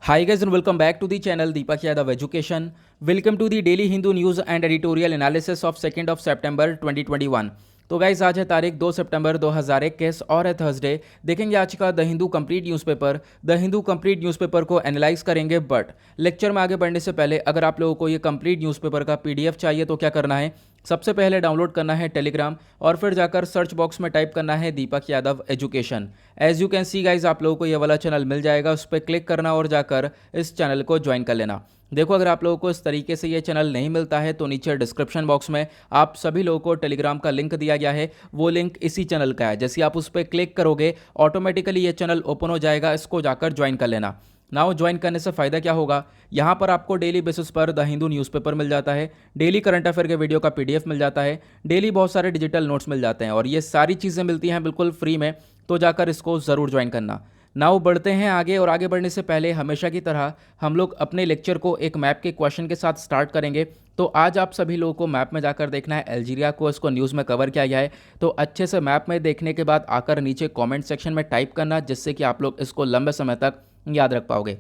Hi guys and welcome back to the channel Deepak Yadav Education. Welcome to the Daily Hindu News and Editorial Analysis of 2nd of September 2021. तो guys आज है तारीख 2 सितंबर 2021 और है Thursday. देखेंगे आज का the Hindu complete newspaper. The Hindu complete newspaper को एनालाइज करेंगे, बट लेक्चर में आगे बढ़ने से पहले अगर आप लोगों को ये कंप्लीट न्यूज़पेपर का पीडीएफ चाहिए तो क्या करना है, सबसे पहले डाउनलोड करना है टेलीग्राम और फिर जाकर सर्च बॉक्स में टाइप करना है Deepak Yadav education. As you can see guys आप लोगों को ये वाला चैनल मिल जाएगा, उस पर क्लिक करना और जाकर इस चैनल को ज्वाइन कर लेना। देखो अगर आप लोगों को इस तरीके से ये चैनल नहीं मिलता है तो नीचे डिस्क्रिप्शन बॉक्स में आप सभी लोगों को टेलीग्राम का लिंक दिया गया है, वो लिंक इसी चैनल का है। जैसे आप उस पर क्लिक करोगे ऑटोमेटिकली ये चैनल ओपन हो जाएगा, इसको जाकर ज्वाइन कर लेना। नाउ ज्वाइन करने से फ़ायदा क्या होगा, यहाँ पर आपको डेली बेसिस पर द हिंदू न्यूज़पेपर मिल जाता है, डेली करंट अफेयर के वीडियो का पीडीएफ मिल जाता है, डेली बहुत सारे डिजिटल नोट्स मिल जाते हैं और ये सारी चीज़ें मिलती हैं बिल्कुल फ्री में। तो जाकर इसको ज़रूर ज्वाइन करना। नाउ बढ़ते हैं आगे, और आगे बढ़ने से पहले हमेशा की तरह हम लोग अपने लेक्चर को एक मैप के क्वेश्चन के साथ स्टार्ट करेंगे। तो आज आप सभी लोगों को मैप में जाकर देखना है अल्जीरिया को, इसको न्यूज़ में कवर किया गया है। तो अच्छे से मैप में देखने के बाद आकर नीचे कमेंट सेक्शन में टाइप करना, जिससे कि आप लोग इसको लंबे समय तक याद रख पाओगे।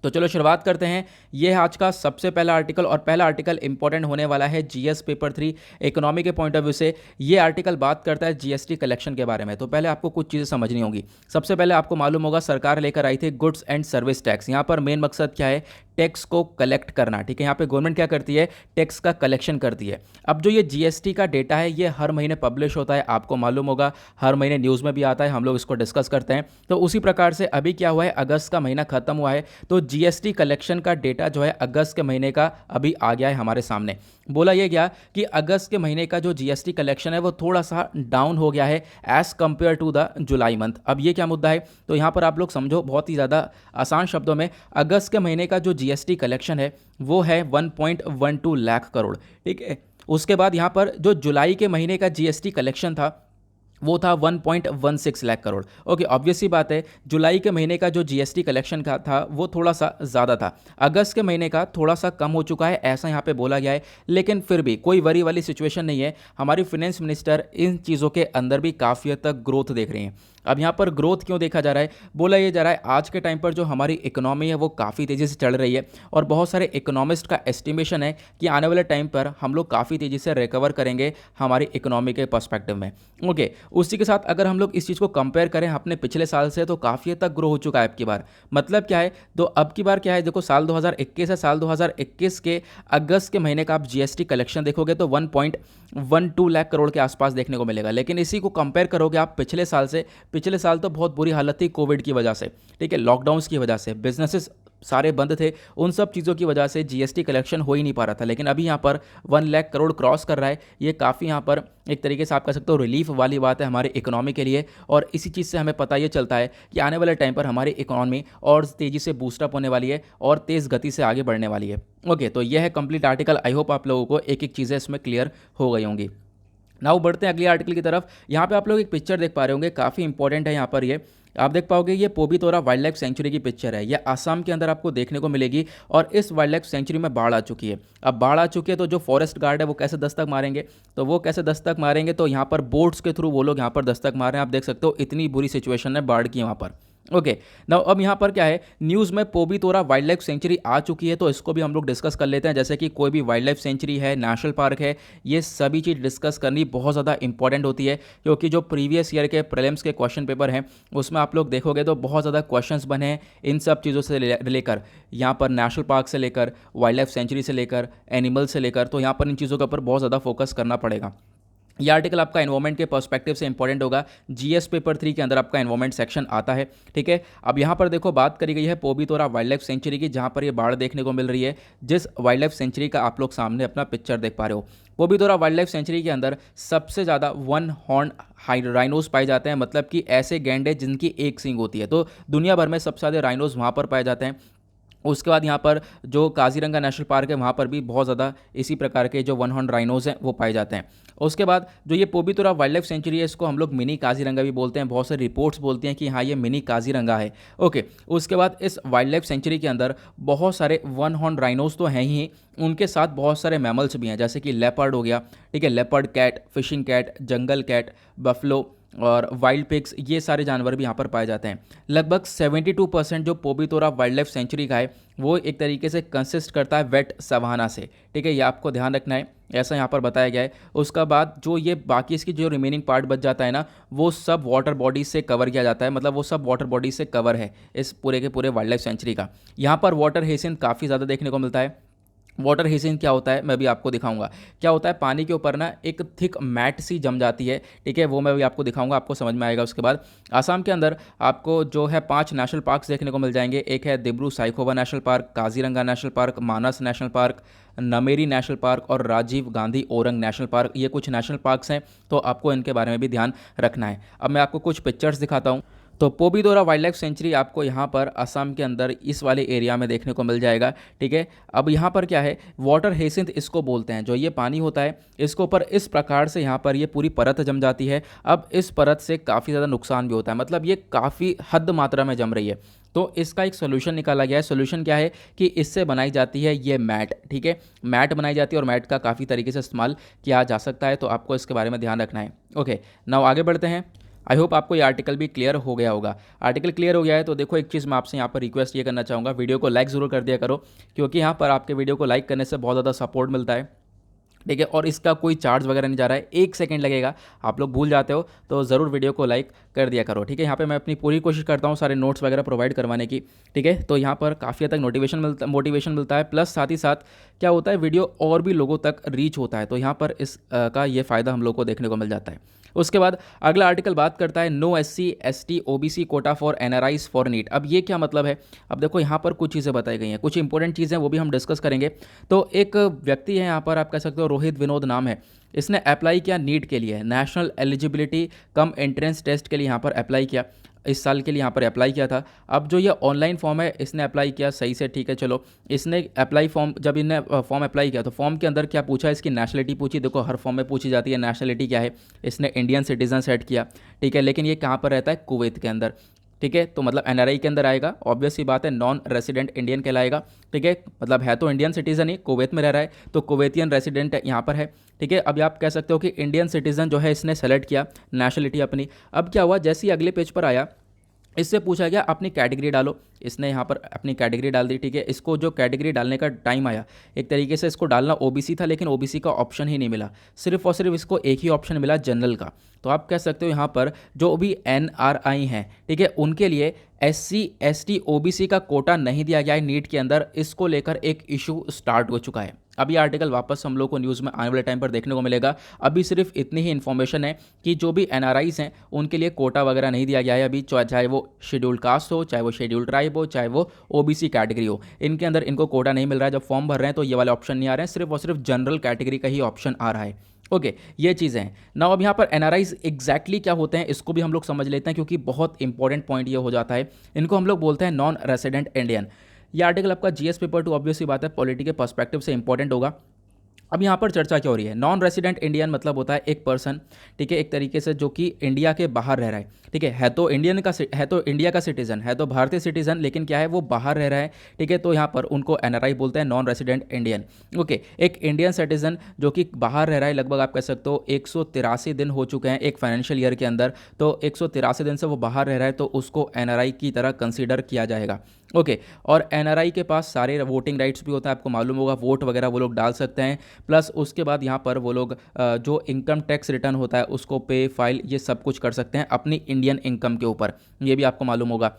तो चलो शुरुआत करते हैं। ये है आज का सबसे पहला आर्टिकल, और पहला आर्टिकल इंपॉर्टेंट होने वाला है जीएस पेपर 3 इकोनॉमी के पॉइंट ऑफ व्यू से। ये आर्टिकल बात करता है जीएसटी कलेक्शन के बारे में। तो पहले आपको कुछ चीज़ें समझनी होंगी। सबसे पहले आपको मालूम होगा सरकार लेकर आई थी गुड्स एंड सर्विस टैक्स। यहाँ पर मेन मकसद क्या है, टैक्स को कलेक्ट करना। ठीक है, यहाँ पे गवर्नमेंट क्या करती है, टैक्स का कलेक्शन करती है। अब जो ये जीएसटी का डेटा है ये हर महीने पब्लिश होता है, आपको मालूम होगा हर महीने न्यूज़ में भी आता है, हम लोग इसको डिस्कस करते हैं। तो उसी प्रकार से अभी क्या हुआ है, अगस्त का महीना खत्म हुआ है तो जीएसटी कलेक्शन का डेटा जो है अगस्त के महीने का अभी आ गया है हमारे सामने। बोला यह गया कि अगस्त के महीने का जो जीएसटी कलेक्शन है वो थोड़ा सा डाउन हो गया है as compare to the July month. अब ये क्या मुद्दा है, तो यहाँ पर आप लोग समझो बहुत ही ज़्यादा आसान शब्दों में, अगस्त के महीने का जो जीएसटी कलेक्शन है वो है 1.12 लाख करोड़। ठीक है, उसके बाद यहाँ पर जो जुलाई के महीने का जीएसटी कलेक्शन था वो था 1.16 लाख करोड़। ओके, ऑब्वियस सी बात है जुलाई के महीने का जो जीएसटी कलेक्शन का था वो थोड़ा सा ज़्यादा था, अगस्त के महीने का थोड़ा सा कम हो चुका है, ऐसा यहाँ पे बोला गया है। लेकिन फिर भी कोई वरी वाली सिचुएशन नहीं है, हमारी फिनेंस मिनिस्टर इन चीज़ों के अंदर भी काफ़ी हद तक ग्रोथ देख रही हैं। अब यहाँ पर ग्रोथ क्यों देखा जा रहा है, बोला ये जा रहा है आज के टाइम पर जो हमारी इकोनॉमी है वो काफ़ी तेज़ी से चल रही है और बहुत सारे इकोनॉमिस्ट का एस्टिमेशन है कि आने वाले टाइम पर हम लोग काफ़ी तेज़ी से रिकवर करेंगे हमारी इकोनॉमी के पर्सपेक्टिव में। ओके, उसी के साथ अगर हम लोग इस चीज़ को कंपेयर करें अपने पिछले साल से तो काफ़ी हद तक ग्रो हो चुका है अब की बार। मतलब क्या है, तो अब की बार क्या है, देखो साल 2021 है, साल 2021 के अगस्त के महीने का आप जीएसटी कलेक्शन देखोगे तो 1.12 लाख करोड़ के आसपास देखने को मिलेगा। लेकिन इसी को कंपेयर करोगे आप पिछले साल से, पिछले साल तो बहुत बुरी हालत थी कोविड की वजह से, ठीक है, लॉकडाउन्स की वजह से, बिजनेसेस सारे बंद थे, उन सब चीज़ों की वजह से जीएसटी कलेक्शन हो ही नहीं पा रहा था। लेकिन अभी यहाँ पर 1 लाख करोड़ क्रॉस कर रहा है, ये काफ़ी यहाँ पर एक तरीके से आप कह सकते हो रिलीफ वाली बात है हमारी इकोनॉमी के लिए। और इसी चीज़ से हमें पता ये चलता है कि आने वाले टाइम पर हमारी इकोनॉमी और तेज़ी से बूस्टअप होने वाली है और तेज़ गति से आगे बढ़ने वाली है। ओके, तो यह है कंप्लीट आर्टिकल। आई होप आप लोगों को एक एक चीज़ें इसमें क्लियर हो गई होंगी। नाउ बढ़ते हैं अगले आर्टिकल की तरफ। यहाँ पे आप लोग एक पिक्चर देख पा रहे होंगे, काफ़ी इंपॉर्टेंट है। यहाँ पर ये आप देख पाओगे, ये पोबीतोरा वाइल्ड लाइफ सेंचुरी की पिक्चर है, ये आसाम के अंदर आपको देखने को मिलेगी। और इस वाइल्ड लाइफ सेंचुरी में बाढ़ आ चुकी है। अब बाढ़ आ चुकी है तो जो फॉरेस्ट गार्ड है वो कैसे दस्तक मारेंगे, तो वो कैसे दस्तक मारेंगे, तो यहाँ पर बोट्स के थ्रू वो लोग यहाँ पर दस्तक मार रहे हैं। आप देख सकते हो इतनी बुरी सिचुएशन है बाढ़ की वहाँ पर। ओके, नाउ अब यहाँ पर क्या है, न्यूज़ में पोबीतोरा वाइल्ड लाइफ सेंचुरी आ चुकी है तो इसको भी हम लोग डिस्कस कर लेते हैं। जैसे कि कोई भी वाइल्ड लाइफ सेंचुरी है, नेशनल पार्क है, ये सभी चीज़ डिस्कस करनी बहुत ज़्यादा इंपॉर्टेंट होती है, क्योंकि जो प्रीवियस ईयर के प्रीलिम्स के क्वेश्चन पेपर हैं उसमें आप लोग देखोगे तो बहुत ज़्यादा क्वेश्चंस बने हैं इन सब चीज़ों से लेकर, यहाँ पर नेशनल पार्क से लेकर, वाइल्ड लाइफ सेंचुरी से लेकर, एनिमल से लेकर। तो यहाँ पर इन चीज़ों के ऊपर बहुत ज़्यादा फोकस करना पड़ेगा। ये आर्टिकल आपका एनवायरमेंट के पर्सपेक्टिव से इंपॉर्टेंट होगा, जीएस पेपर 3 के अंदर आपका एनवायरमेंट सेक्शन आता है। ठीक है, अब यहाँ पर देखो बात करी गई है पोबीतोरा वाइल्ड लाइफ सेंचुरी की, जहाँ पर ये बाढ़ देखने को मिल रही है, जिस वाइल्ड लाइफ सेंचुरी का आप लोग सामने अपना पिक्चर देख पा रहे हो। पोबीतोरा वाइल्ड लाइफ सेंचुरी के अंदर सबसे ज़्यादा 1 हॉर्न राइनोज पाए जाते हैं, मतलब कि ऐसे गैंडे जिनकी एक सींग होती है। तो दुनिया भर में सबसे ज़्यादा राइनोज वहाँ पर पाए जाते हैं। उसके बाद यहाँ पर जो काजीरंगा नेशनल पार्क है वहाँ पर भी बहुत ज़्यादा इसी प्रकार के जो 1 हॉर्न राइनोज हैं वो पाए जाते हैं। उसके बाद जो ये पोबीतोरा वाइल्ड लाइफ सेंचुरी है इसको हम लोग मिनी काजीरंगा भी बोलते हैं, बहुत सारी रिपोर्ट्स बोलती हैं कि हाँ ये मिनी काजीरंगा है। ओके, उसके बाद इस वाइल्ड लाइफ सेंचुरी के अंदर बहुत सारे 1 हॉर्न राइनोज तो हैं ही, उनके साथ बहुत सारे मैमल्स भी हैं, जैसे कि लेपर्ड हो गया, ठीक है, leopard cat, fishing cat, jungle cat, buffalo, और वाइल्ड पिग्स, ये सारे जानवर भी यहाँ पर पाए जाते हैं। लगभग 72% जो पोबितोरा वाइल्ड लाइफ सेंचुरी का है वो एक तरीके से कंसिस्ट करता है वेट सवाना से, ठीक है, ये आपको ध्यान रखना है, ऐसा यहाँ पर बताया गया है। उसका बाद जो ये बाकी इसकी जो रिमेनिंग पार्ट बच जाता है ना, वो सब वाटर बॉडीज से कवर किया जाता है, मतलब वो सब वाटर बॉडीज से कवर है इस पूरे के पूरे वाइल्ड लाइफ सेंचुरी का। यहाँ पर वाटर हेसिंथ काफ़ी ज़्यादा देखने को मिलता है। वाटर हेसिंथ क्या होता है मैं भी आपको दिखाऊंगा। क्या होता है, पानी के ऊपर ना एक थिक मैट सी जम जाती है, ठीक है, वो मैं भी आपको दिखाऊंगा, आपको समझ में आएगा। उसके बाद आसाम के अंदर आपको जो है 5 नेशनल पार्क्स देखने को मिल जाएंगे। एक है Dibru Saikhowa national park, Kaziranga national park, Manas national park, Nameri national park और राजीव गांधी ओरंग नेशनल पार्क। ये कुछ नेशनल पार्क्स हैं, तो आपको इनके बारे में भी ध्यान रखना है। अब मैं आपको कुछ पिक्चर्स दिखाता हूँ। तो पोबिदोरा वाइल्ड लाइफ सेंचुरी आपको यहाँ पर असम के अंदर इस वाले एरिया में देखने को मिल जाएगा, ठीक है। अब यहाँ पर क्या है, वाटर हेसिंथ इसको बोलते हैं। जो ये पानी होता है इसके ऊपर इस प्रकार से यहाँ पर ये पूरी परत जम जाती है। अब इस परत से काफ़ी ज़्यादा नुकसान भी होता है, मतलब ये काफ़ी हद मात्रा में जम रही है। तो इसका एक सोल्यूशन निकाला गया है। सोल्यूशन क्या है कि इससे बनाई जाती है ये मैट, ठीक है, मैट बनाई जाती है और मैट का काफ़ी तरीके से इस्तेमाल किया जा सकता है, तो आपको इसके बारे में ध्यान रखना है। ओके, नाउ आगे बढ़ते हैं। आई होप आपको ये आर्टिकल भी क्लियर हो गया होगा। आर्टिकल क्लियर हो गया है तो देखो, एक चीज़ मैं आपसे यहाँ पर रिक्वेस्ट ये करना चाहूँगा, वीडियो को लाइक ज़रूर कर दिया करो, क्योंकि यहाँ पर आपके वीडियो को लाइक करने से बहुत ज़्यादा सपोर्ट मिलता है, ठीक है। और इसका कोई चार्ज वगैरह नहीं जा रहा है, 1 सेकंड लगेगा, आप लोग भूल जाते हो तो ज़रूर वीडियो को लाइक कर दिया करो, ठीक है। यहाँ पे मैं अपनी पूरी कोशिश करता हूँ सारे नोट्स वगैरह प्रोवाइड करवाने की, ठीक है। तो यहाँ पर काफ़ी हद तक मोटिवेशन मिलता है, प्लस साथ ही साथ क्या होता है, वीडियो और भी लोगों तक रीच होता है, तो यहाँ पर इस का ये फ़ायदा हम लोग को देखने को मिल जाता है। उसके बाद अगला आर्टिकल बात करता है no SC ST OBC quota for NRIs for NEET. अब ये क्या मतलब है, अब देखो यहाँ पर कुछ चीज़ें बताई गई हैं, कुछ इंपॉर्टेंट चीज़ें वो भी हम डिस्कस करेंगे। तो एक व्यक्ति है यहाँ पर, आप कह सकते हो रोहित विनोद नाम है, इसने अप्लाई किया नीट के लिए, national eligibility cum entrance test के लिए यहाँ पर अप्लाई किया, इस साल के लिए यहाँ पर अप्लाई किया था। अब जो ये ऑनलाइन फॉर्म है इसने अप्लाई किया सही से, ठीक है, चलो इसने अप्लाई फॉर्म, जब इन्हें फॉर्म अप्लाई किया तो फॉर्म के अंदर क्या पूछा, इसकी नेशनलिटी पूछी। देखो हर फॉर्म में पूछी जाती है नेशनलिटी क्या है, इसने इंडियन सिटीजन सेट किया, ठीक है, लेकिन ये कहाँ पर रहता है, कुवैत के अंदर, ठीक है, तो मतलब NRI के अंदर आएगा, ऑब्वियस सी बात है, नॉन रेसिडेंट इंडियन कहलाएगा, ठीक है, मतलब है तो इंडियन सिटीजन ही, कुवैत में रह रहा है तो कुवैतियन रेसिडेंट यहाँ पर है, ठीक है। अभी आप कह सकते हो कि इंडियन सिटीजन जो है इसने सेलेक्ट किया नेशनलिटी अपनी। अब क्या हुआ, जैसे ही अगले पेज पर आया इससे पूछा गया अपनी कैटेगरी डालो, इसने यहाँ पर अपनी कैटेगरी डाल दी, ठीक है। इसको जो कैटेगरी डालने का टाइम आया, एक तरीके से इसको डालना OBC था, लेकिन OBC का ऑप्शन ही नहीं मिला, सिर्फ और सिर्फ इसको एक ही ऑप्शन मिला जनरल का। तो आप कह सकते हो यहाँ पर जो भी NRI हैं, ठीक है, उनके लिए SC ST OBC का कोटा नहीं दिया गया है नीट के अंदर, इसको लेकर एक इशू स्टार्ट हो चुका है। अभी आर्टिकल वापस हम लोग को न्यूज़ में आने वाले टाइम पर देखने को मिलेगा। अभी सिर्फ इतनी ही इन्फॉर्मेशन है कि जो भी NRIs हैं उनके लिए कोटा वगैरह नहीं दिया गया है अभी, चाहे वो शेड्यूल्ड कास्ट हो, चाहे वो शेड्यूल्ड ट्राइब हो, चाहे वो OBC कैटेगरी हो, इनके अंदर इनको कोटा नहीं मिल रहा है। जब फॉर्म भर रहे हैं तो ये वाले ऑप्शन नहीं आ रहे हैं, सिर्फ और सिर्फ जनरल कैटेगरी का ही ऑप्शन आ रहा है। ओके, ये चीज़ें हैं ना। अब यहाँ पर NRIs एग्जैक्टली क्या होते हैं इसको भी हम लोग समझ लेते हैं, क्योंकि बहुत इंपॉर्टेंट पॉइंट ये हो जाता है। इनको हम लोग बोलते हैं नॉन रेसिडेंट इंडियन। ये आर्टिकल आपका GS पेपर 2 ऑब्वियस सी बात है पॉलिटी के पर्सपेक्टिव से इंपॉर्टेंट होगा। अब यहाँ पर चर्चा क्या हो रही है, नॉन रेसिडेंट इंडियन मतलब होता है एक पर्सन, ठीक है, एक तरीके से जो कि इंडिया के बाहर रह रहा है, ठीक है तो इंडिया का सिटीजन है, तो भारतीय सिटीजन, लेकिन क्या है वो बाहर रह रहा है, ठीक है, तो यहाँ पर उनको NRI बोलते हैं, नॉन रेसिडेंट इंडियन। ओके, एक इंडियन सिटीजन जो कि बाहर रह रहा है, लगभग आप कह सकते हो 183 दिन हो चुके हैं एक फाइनेंशियल ईयर के अंदर, तो 183 दिन से वो बाहर रह रहा है, तो उसको NRI की तरह कंसीडर किया जाएगा। ओके, और NRI के पास सारे वोटिंग राइट्स भी होता है, आपको मालूम होगा, वोट वगैरह वो लोग डाल सकते हैं, प्लस उसके बाद यहाँ पर वो लोग जो इनकम टैक्स रिटर्न होता है उसको पे फाइल ये सब कुछ कर सकते हैं अपनी इंडियन इनकम के ऊपर, ये भी आपको मालूम होगा,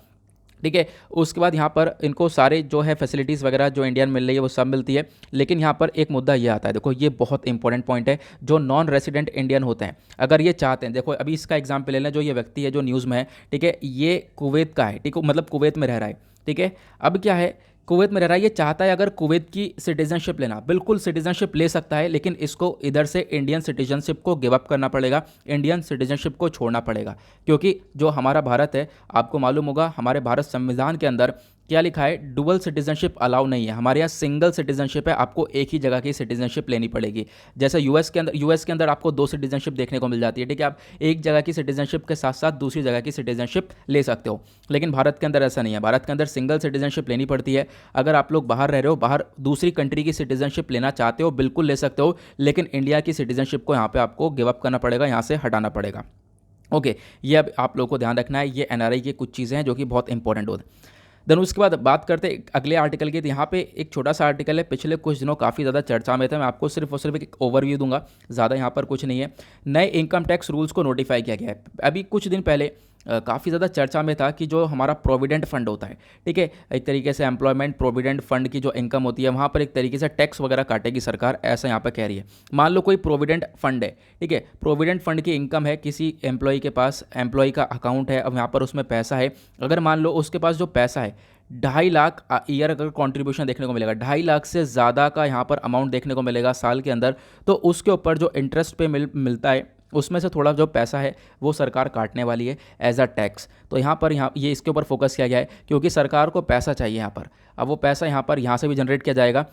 ठीक है। उसके बाद यहाँ पर इनको सारे जो है फैसिलिटीज़ वगैरह जो इंडियन मिल रही है वो सब मिलती है, लेकिन यहाँ पर एक मुद्दा ये आता है, देखो ये बहुत इंपॉर्टेंट पॉइंट है, जो नॉन रेसिडेंट इंडियन होते हैं अगर ये चाहते हैं, देखो अभी इसका एग्जाम्पल ले लें, जो ये व्यक्ति है जो न्यूज़ में है, ठीक है, ये कुवैत का है, ठीक है, मतलब कुवैत में रह रहा है, ठीक है। अब क्या है, कुवैत में रह रहा है, ये चाहता है अगर कुवैत की सिटीजनशिप लेना, बिल्कुल सिटीजनशिप ले सकता है, लेकिन इसको इधर से इंडियन सिटीजनशिप को गिव अप करना पड़ेगा, इंडियन सिटीजनशिप को छोड़ना पड़ेगा, क्योंकि जो हमारा भारत है, आपको मालूम होगा हमारे भारत संविधान के अंदर क्या लिखा है, डुअल सिटीजनशिप अलाउ नहीं है, हमारे यहाँ सिंगल सिटीजनशिप है, आपको एक ही जगह की सिटीजनशिप लेनी पड़ेगी। जैसे यूएस के अंदर आपको 2 सिटीजनशिप देखने को मिल जाती है, ठीक है, आप एक जगह की सिटीजनशिप के साथ साथ दूसरी जगह की सिटीजनशिप ले सकते हो, लेकिन भारत के अंदर ऐसा नहीं है, भारत के अंदर सिंगल सिटीजनशिप लेनी पड़ती है। अगर आप लोग बाहर रह रहे हो, बाहर दूसरी कंट्री की सिटीजनशिप लेना चाहते हो, बिल्कुल ले सकते हो, लेकिन इंडिया की सिटीजनशिप को यहाँ पे आपको गिव अप करना पड़ेगा, यहाँ से हटाना पड़ेगा। ओके, ये अब आप लोगों को ध्यान रखना है, ये एनआरआई की कुछ चीज़ें हैं जो कि बहुत इंपॉर्टेंट होती हैं। देन उसके बाद बात करते हैं अगले आर्टिकल की। तो यहाँ पे एक छोटा सा आर्टिकल है, पिछले कुछ दिनों काफ़ी ज़्यादा चर्चा में था। मैं आपको सिर्फ और सिर्फ एक ओवरव्यू दूंगा, ज़्यादा यहाँ पर कुछ नहीं है। नए इनकम टैक्स रूल्स को नोटिफाई किया गया है। अभी कुछ दिन पहले काफ़ी ज़्यादा चर्चा में था कि जो हमारा प्रोविडेंट फंड होता है, ठीक है, एक तरीके से एम्प्लॉयमेंट प्रोविडेंट फंड की जो इनकम होती है वहाँ पर एक तरीके से टैक्स वगैरह काटेगी सरकार, ऐसा यहाँ पर कह रही है। मान लो कोई प्रोविडेंट फंड है, ठीक है, प्रोविडेंट फंड की इनकम है, किसी एम्प्लॉय के पास एम्प्लॉय का अकाउंट है, अब यहाँ पर उसमें पैसा है। अगर मान लो उसके पास जो पैसा है 2.5 लाख ईयर अगर कंट्रीब्यूशन देखने को मिलेगा, 2.5 लाख से ज़्यादा का यहाँ पर अमाउंट देखने को मिलेगा साल के अंदर, तो उसके ऊपर जो इंटरेस्ट पे मिलता है उसमें से थोड़ा जो पैसा है वो सरकार काटने वाली है एज अ टैक्स। तो यहाँ ये इसके ऊपर फोकस किया गया है क्योंकि सरकार को पैसा चाहिए यहाँ पर। अब वो पैसा यहाँ से भी जनरेट किया जाएगा।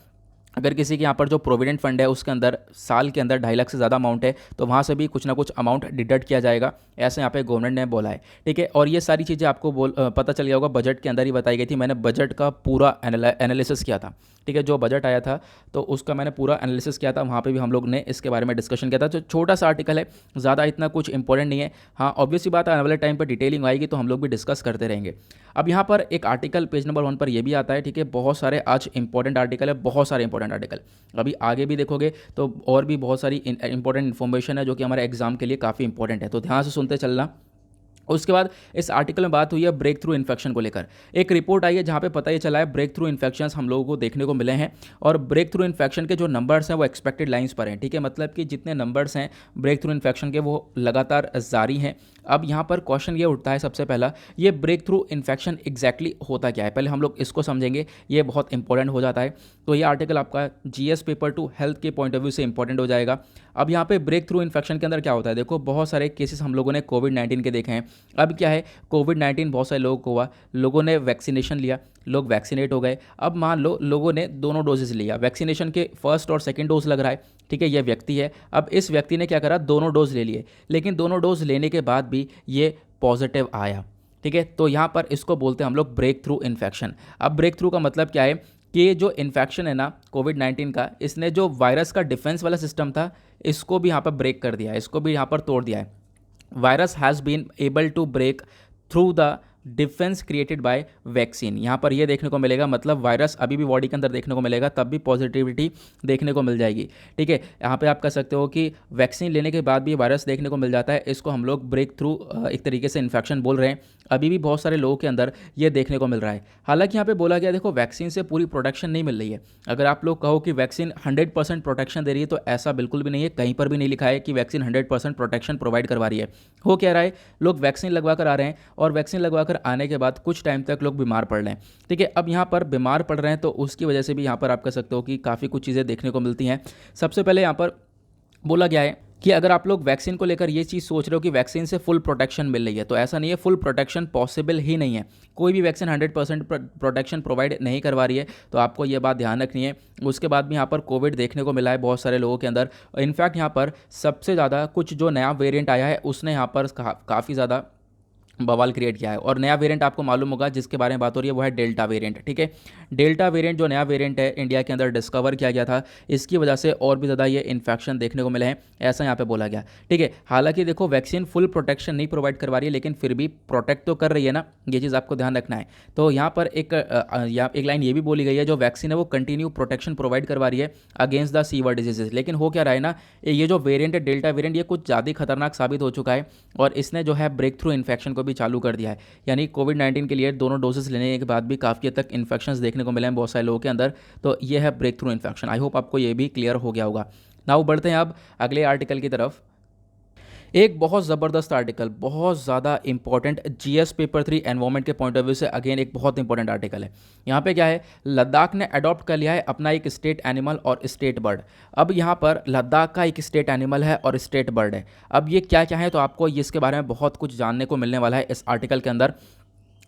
अगर किसी के यहाँ पर जो प्रोविडेंट फंड है उसके अंदर साल के अंदर 2.5 लाख से ज़्यादा अमाउंट है तो वहाँ से भी कुछ ना कुछ अमाउंट डिडक्ट किया जाएगा, ऐसे यहाँ पे गवर्नमेंट ने बोला है, ठीक है। और ये सारी चीज़ें आपको पता चल गया होगा, बजट के अंदर ही बताई गई थी। मैंने बजट का पूरा एनालिसिस किया था, ठीक है, जो बजट आया था तो उसका मैंने पूरा एनालिसिस किया था, वहाँ पे भी हम लोग ने इसके बारे में डिस्कशन किया था। जो छोटा सा आर्टिकल है, ज़्यादा इतना कुछ इंपॉर्टेंट नहीं है। हाँ, ऑब्वियसली बात है, आने वाले टाइम पर डिटेलिंग आएगी तो हम लोग भी डिस्कस करते रहेंगे। अब यहाँ पर एक आर्टिकल पेज नंबर 1 पर ये भी आता है, ठीक है, बहुत सारे आज इंपॉर्टेंट आर्टिकल है, बहुत सारे इंपॉर्टेंट आर्टिकल। अभी आगे भी देखोगे तो और भी बहुत सारी इंपॉर्टेंट इन्फॉर्मेशन है जो कि हमारे एग्जाम के लिए काफ़ी इंपॉर्टेंट है, तो ध्यान से सुनते चलना। उसके बाद इस आर्टिकल में बात हुई है ब्रेक थ्रू इन्फेक्शन को लेकर। एक रिपोर्ट आई है जहाँ पे पता ये चला है ब्रेक थ्रू इन्फेक्शंस हम लोगों को देखने को मिले हैं और ब्रेक थ्रू इन्फेक्शन के जो नंबर्स हैं वो एक्सपेक्टेड लाइंस पर हैं, ठीक है, मतलब कि जितने नंबर्स हैं ब्रेक थ्रू इन्फेक्शन के वो लगातार जारी हैं। अब यहाँ पर क्वेश्चन ये उठता है सबसे पहला, ये ब्रेक थ्रू इन्फेक्शन एग्जैक्टली होता क्या है, पहले हम लोग इसको समझेंगे, ये बहुत इंपॉर्टेंट हो जाता है। तो ये आर्टिकल आपका जीएस पेपर 2 हेल्थ के पॉइंट ऑफ व्यू से इंपॉर्टेंट हो जाएगा। अब यहाँ पे ब्रेक थ्रू इन्फेक्शन के अंदर क्या होता है, देखो बहुत सारे केसेस हम लोगों ने कोविड-19 के देखे हैं। अब क्या है, कोविड-19 बहुत सारे लोगों को हुआ, लोगों ने वैक्सीनेशन लिया, लोग वैक्सीनेट हो गए। अब मान लो लोगों ने दोनों डोजेस लिया, वैक्सीनेशन के फर्स्ट और सेकंड डोज लग रहा है, ठीक है, ये व्यक्ति है। अब इस व्यक्ति ने क्या करा, दोनों डोज ले लिए, लेकिन दोनों डोज लेने के बाद भी ये पॉजिटिव आया, ठीक है, तो यहाँ पर इसको बोलते हैं हम लोग ब्रेक थ्रू इन्फेक्शन। अब ब्रेक थ्रू का मतलब क्या है कि ये जो इन्फेक्शन है ना कोविड-19 का, इसने जो वायरस का डिफेंस वाला सिस्टम था इसको भी यहाँ पर ब्रेक कर दिया है, इसको भी यहाँ पर तोड़ दिया है। Virus has been able to break through the defence created by vaccine, यहाँ पर ये देखने को मिलेगा, मतलब वायरस अभी भी बॉडी के अंदर देखने को मिलेगा, तब भी पॉजिटिविटी देखने को मिल जाएगी, ठीक है। यहाँ पे आप कह सकते हो कि वैक्सीन लेने के बाद भी वायरस देखने को मिल जाता है, इसको हम लोग ब्रेक थ्रू एक तरीके से इन्फेक्शन बोल रहे हैं। अभी भी बहुत सारे लोगों के अंदर ये देखने को मिल रहा है। हालांकि यहाँ पे बोला गया, देखो वैक्सीन से पूरी प्रोटेक्शन नहीं मिल रही है। अगर आप लोग कहो कि वैक्सीन 100% प्रोटेक्शन दे रही है तो ऐसा बिल्कुल भी नहीं है, कहीं पर भी नहीं लिखा है कि वैक्सीन 100% प्रोटेक्शन प्रोवाइड करवा रही है। हो क्या रहा है, लोग वैक्सीन लगवा कर आ रहे हैं और वैक्सीन लगवा कर आने के बाद कुछ टाइम तक लोग बीमार पड़ रहे हैं, ठीक है। अब यहाँ पर बीमार पड़ रहे हैं तो उसकी वजह से भी यहाँ पर आप कह सकते हो कि काफ़ी कुछ चीज़ें देखने को मिलती हैं। सबसे पहले यहाँ पर बोला गया है कि अगर आप लोग वैक्सीन को लेकर ये चीज़ सोच रहे हो कि वैक्सीन से फुल प्रोटेक्शन मिल रही है, तो ऐसा नहीं है, फुल प्रोटेक्शन पॉसिबल ही नहीं है। कोई भी वैक्सीन 100% प्रोटेक्शन प्रोवाइड नहीं करवा रही है, तो आपको ये बात ध्यान रखनी है। उसके बाद भी यहाँ पर कोविड देखने को मिला है बहुत सारे लोगों के अंदर। इनफैक्ट यहाँ पर सबसे ज़्यादा कुछ जो नया वेरिएंट आया है उसने यहाँ पर काफ़ी ज़्यादा बवाल क्रिएट किया है। और नया वेरिएंट आपको मालूम होगा जिसके बारे में बात हो रही है वो है डेल्टा वेरिएंट, ठीक है। डेल्टा वेरिएंट जो नया वेरिएंट है इंडिया के अंदर डिस्कवर किया गया था, इसकी वजह से और भी ज़्यादा ये इन्फेक्शन देखने को मिले हैं, ऐसा यहाँ पे बोला गया, ठीक है। हालांकि देखो वैक्सीन फुल प्रोटेक्शन नहीं प्रोवाइड करवा रही है, लेकिन फिर भी प्रोटेक्ट तो कर रही है ना, ये चीज़ आपको ध्यान रखना है। तो यहाँ पर एक लाइन ये भी बोली गई है, जो वैक्सीन है वो कंटिन्यू प्रोटेक्शन प्रोवाइड करवा रही है अगेंस्ट द सीवर डिजीजेज। लेकिन हो क्या रहा है ना, ये जो वेरिएंट है डेल्टा वेरिएंट, ये कुछ ज़्यादा खतरनाक साबित हो चुका है और इसने जो है ब्रेक थ्रू इन्फेक्शन को भी चालू कर दिया है। यानी कोविड-19 के लिए दोनों डोजेस लेने के बाद भी काफ़ी हद तक इन्फेक्शंस देखने को मिले हैं बहुत सारे लोगों के अंदर, तो ये है break through infection. I hope आपको ये भी क्लियर हो गया होगा। नाउ बढ़ते हैं अब अगले आर्टिकल की तरफ। एक बहुत ज़बरदस्त आर्टिकल, बहुत ज़्यादा इंपॉर्टेंट, जीएस पेपर 3 एनवायरमेंट के पॉइंट ऑफ व्यू से अगेन एक बहुत इंपॉर्टेंट आर्टिकल है। यहाँ पे क्या है, लद्दाख ने अडॉप्ट कर लिया है अपना एक स्टेट एनिमल और स्टेट बर्ड। अब यहाँ पर लद्दाख का एक स्टेट एनिमल है और स्टेट बर्ड है। अब ये क्या क्या है, तो आपको इसके बारे में बहुत कुछ जानने को मिलने वाला है इस आर्टिकल के अंदर।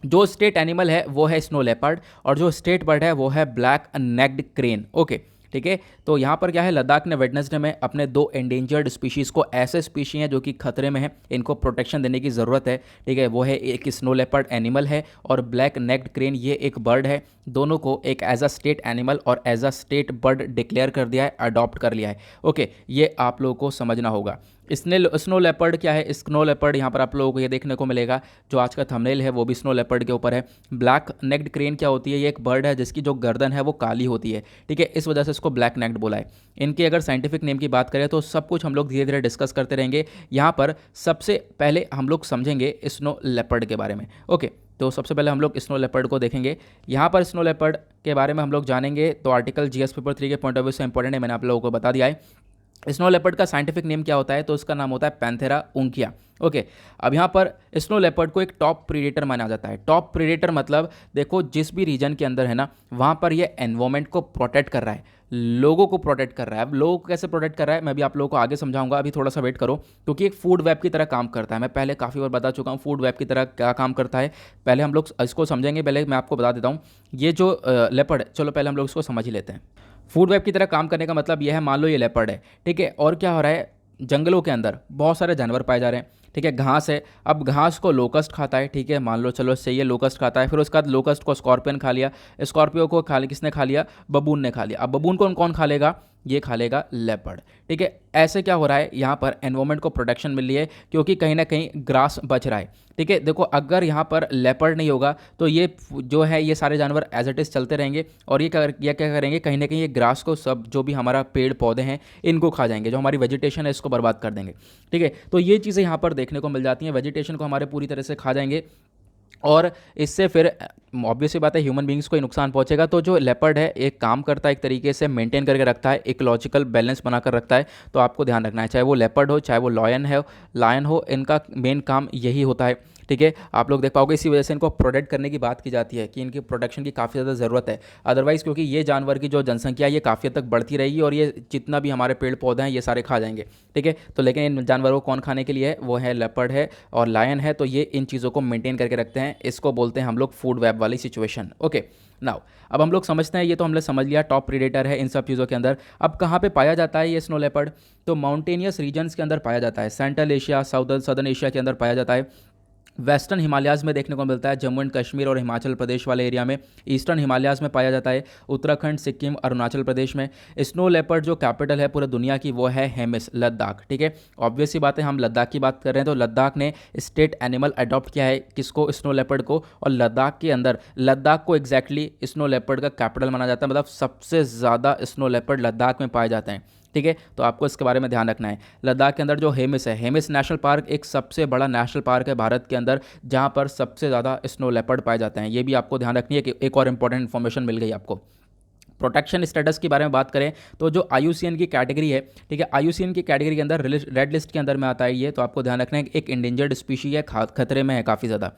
जो स्टेट एनिमल है वो है स्नो लेपर्ड और जो स्टेट बर्ड है वो है ब्लैक नेक्ड क्रेन, ओके, ठीक है। तो यहाँ पर क्या है, लद्दाख ने वेडनेसडे में अपने 2 एंडेंजर्ड स्पीशीज़ को, ऐसे स्पीशी हैं जो कि खतरे में हैं, इनको प्रोटेक्शन देने की ज़रूरत है, ठीक है। वो है एक स्नो लेपर्ड एनिमल है और ब्लैक नेक्ड क्रेन ये एक बर्ड है। दोनों को एक एज अ स्टेट एनिमल और as a state bird declare कर दिया है, अडॉप्ट कर लिया है, ओके। ये आप लोगों को समझना होगा। स्नो लेपर्ड क्या है? स्नो लेपर्ड यहाँ पर आप लोगों को ये देखने को मिलेगा, जो आज का थंबनेल है वो भी स्नो लेपर्ड के ऊपर है। ब्लैक नेक्ड क्रेन क्या होती है? ये एक बर्ड है जिसकी जो गर्दन है वो काली होती है, ठीक है, इस वजह से इसको ब्लैक नेक्ड बोला है। इनकी अगर साइंटिफिक नेम की बात करें तो सब कुछ हम लोग धीरे धीरे डिस्कस करते रहेंगे। यहाँ पर सबसे पहले हम लोग समझेंगे स्नो लेपर्ड के बारे में। ओके, तो सबसे पहले हम लोग स्नो लेपर्ड को देखेंगे। यहाँ पर स्नो लेपर्ड के बारे में हम लोग जानेंगे, तो आर्टिकल जीएस पेपर 3 के पॉइंट ऑफ व्यू से इंपॉर्टेंट है, मैंने आप लोगों को बता दिया है। स्नो लेपर्ड का साइंटिफिक नेम क्या होता है? तो उसका नाम होता है पैंथेरा उंकिया। ओके, अब यहाँ पर स्नो लेपर्ड को एक टॉप प्रीडेटर माना जाता है। टॉप प्रीडेटर मतलब देखो, जिस भी रीजन के अंदर है ना, वहाँ पर ये एनवायरमेंट को प्रोटेक्ट कर रहा है, लोगों को प्रोटेक्ट कर रहा है। अब लोगों को कैसे प्रोटेक्ट कर रहा है मैं भी आप लोगों को आगे समझाऊंगा, अभी थोड़ा सा वेट करो, क्योंकि एक फूड वेब की तरह काम करता है। मैं पहले काफ़ी बार बता चुका हूँ फूड वेब की तरह क्या काम करता है। पहले हम लोग इसको समझेंगे, पहले मैं आपको बता देता हूँ ये जो लेपर्ड है, चलो पहले हम लोग इसको समझ ही लेते हैं। फूड वेब की तरह काम करने का मतलब यह है, मान लो ये लेपर्ड है, ठीक है, और क्या हो रहा है, जंगलों के अंदर बहुत सारे जानवर पाए जा रहे हैं, ठीक है, घास है, अब घास को लोकस्ट खाता है, ठीक है, मान लो चलो सही है, लोकस्ट खाता है, फिर उसके बाद लोकस्ट को स्कॉर्पियन खा लिया, स्कॉर्पियो को खा लिया, किसने खा लिया? बबून ने खा लिया। अब बबून को कौन खा लेगा? ये खा लेगा लेपर्ड, ठीक है। ऐसे क्या हो रहा है, यहाँ पर एनवायरमेंट को प्रोटेक्शन मिल रही है, क्योंकि कहीं ना कहीं ग्रास बच रहा है, ठीक है। देखो, अगर यहाँ पर लेपर्ड नहीं होगा तो ये जो है ये सारे जानवर एज इट इज़ चलते रहेंगे, और ये क्या करेंगे, कहीं ना कहीं ये ग्रास को, सब जो भी हमारा पेड़ पौधे हैं इनको खा जाएंगे, जो हमारी वेजिटेशन है इसको बर्बाद कर देंगे, ठीक है। तो ये चीज़ें यहाँ पर देखने को मिल जाती हैं, वेजिटेशन को हमारे पूरी तरह से खा जाएंगे, और इससे फिर ऑब्वियस सी बात है ह्यूमन बींग्स को ही नुकसान पहुंचेगा। तो जो लेपर्ड है एक काम करता है, एक तरीके से मेंटेन करके रखता है, इकोलॉजिकल बैलेंस बनाकर रखता है। तो आपको ध्यान रखना है, चाहे वो लेपर्ड हो चाहे वो लायन हो, इनका मेन काम यही होता है, ठीक है। आप लोग देख पाओगे, इसी वजह से इनको प्रोटेक्ट करने की बात की जाती है कि इनकी प्रोटेक्शन की काफ़ी ज़्यादा ज़रूरत है। अदरवाइज़ क्योंकि ये जानवर की जो जनसंख्या है ये काफ़ी हद तक बढ़ती रहेगी, और ये जितना भी हमारे पेड़ पौधे हैं ये सारे खा जाएंगे, ठीक है। तो लेकिन इन जानवरों को कौन खाने के लिए है? वो है लेपर्ड है और लायन है, तो ये इन चीज़ों को मेंटेन करके रखते हैं। इसको बोलते हैं हम लोग फूड वेब वाली सिचुएशन। ओके, नाउ अब हम लोग समझते हैं, ये तो हमने समझ लिया टॉप प्रीडेटर है इन सब चीज़ों के अंदर। अब कहाँ पे पाया जाता है ये स्नो लेपर्ड? तो माउंटेनियस रीजन्स के अंदर पाया जाता है, सेंट्रल एशिया, सदर्न एशिया के अंदर पाया जाता है, वेस्टर्न हिमालयाज़ में देखने को मिलता है, जम्मू एंड कश्मीर और हिमाचल प्रदेश वाले एरिया में, ईस्टर्न हिमालयाज़ में पाया जाता है, उत्तराखंड, सिक्किम, अरुणाचल प्रदेश में। स्नो लेपर्ड जो कैपिटल है पूरे दुनिया की वो है हेमिस, लद्दाख, ठीक है। ऑब्वियस सी बात है, हम लद्दाख की बात कर रहे हैं, तो लद्दाख ने स्टेट एनिमल अडॉप्ट किया है, किसको? स्नो लेपर्ड को। और लद्दाख के अंदर, लद्दाख को एग्जैक्टली स्नो लेपर्ड का कैपिटल माना जाता है, मतलब सबसे ज़्यादा स्नो लेपर्ड लद्दाख में पाए जाते हैं, ठीक है। तो आपको इसके बारे में ध्यान रखना है। लद्दाख के अंदर जो हेमिस है, हेमिस नेशनल पार्क एक सबसे बड़ा नेशनल पार्क है भारत के अंदर, जहां पर सबसे ज़्यादा स्नो लेपर्ड पाए जाते हैं। ये भी आपको ध्यान रखनी है कि एक और इंपॉर्टेंट इन्फॉर्मेशन मिल गई आपको। प्रोटेक्शन स्टेटस के बारे में बात करें तो जो IUCN की कैटेगरी है, ठीक है, IUCN की कैटेगरी के अंदर रेड लिस्ट के अंदर में आता है ये, तो आपको ध्यान रखना है कि एक इंडेंजर्ड स्पीशी है, खतरे में है काफ़ी ज़्यादा।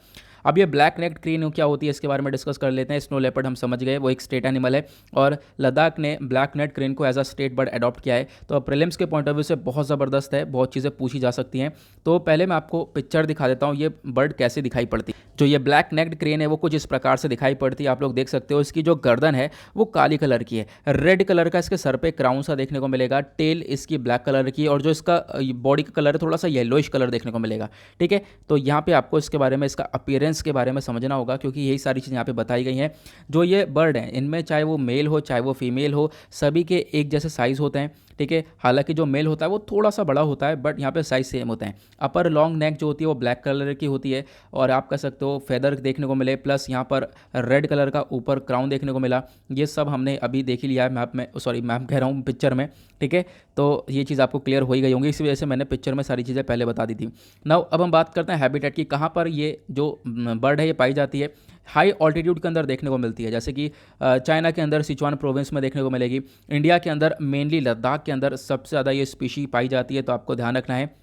अब ये ब्लैक नेक्ड क्रेन क्या होती है इसके बारे में डिस्कस कर लेते हैं। स्नो लेपर्ड हम समझ गए, वो एक स्टेट एनिमल है, और लद्दाख ने ब्लैक नेक्ड क्रेन को as a state bird adopt किया है। तो प्रीलिम्स के पॉइंट ऑफ व्यू से बहुत ज़बरदस्त है, बहुत चीज़ें पूछी जा सकती हैं। तो पहले मैं आपको पिक्चर दिखा देता हूँ, ये बर्ड कैसे दिखाई पड़ती है। जो ये ब्लैक नेक्ड क्रेन है वो कुछ इस प्रकार से दिखाई पड़ती है, आप लोग देख सकते हो। इसकी जो गर्दन है वो काली कलर की है, रेड कलर का इसके सर पे क्राउन सा देखने को मिलेगा, टेल इसकी ब्लैक कलर की, और जो इसका बॉडी का कलर है थोड़ा सा येलोइश कलर देखने को मिलेगा, ठीक है। तो यहाँ पे आपको इसके बारे में, इसका अपीयरेंस के बारे में समझना होगा, क्योंकि यही सारी चीज़ें यहाँ पे बताई गई हैं। जो ये बर्ड हैं इनमें चाहे वो मेल हो चाहे वो फीमेल हो, सभी के एक जैसे साइज़ होते हैं, ठीक है। हालांकि जो मेल होता है वो थोड़ा सा बड़ा होता है, बट यहाँ पे साइज सेम होते हैं। अपर लॉन्ग नेक जो होती है वो ब्लैक कलर की होती है, और आप कह सकते हो फेदर देखने को मिले, प्लस यहाँ पर रेड कलर का ऊपर क्राउन देखने को मिला। ये सब हमने अभी देख ही लिया है मैप में, सॉरी मैप कह रहा हूँ पिक्चर में, ठीक है। तो ये चीज़ आपको क्लियर हो ही गई होंगी, इसी वजह से मैंने पिक्चर में सारी चीज़ें पहले बता दी थी। नाउ अब हम बात करते हैं हैबिटेट की, कहाँ पर ये जो बर्ड है ये पाई जाती है। हाई ऑल्टीट्यूड के अंदर देखने को मिलती है, जैसे कि चाइना के अंदर सिचुआन प्रोविंस में देखने को मिलेगी। इंडिया के अंदर मेनली लद्दाख के अंदर सबसे ज़्यादा ये स्पीशी पाई जाती है, तो आपको ध्यान रखना है।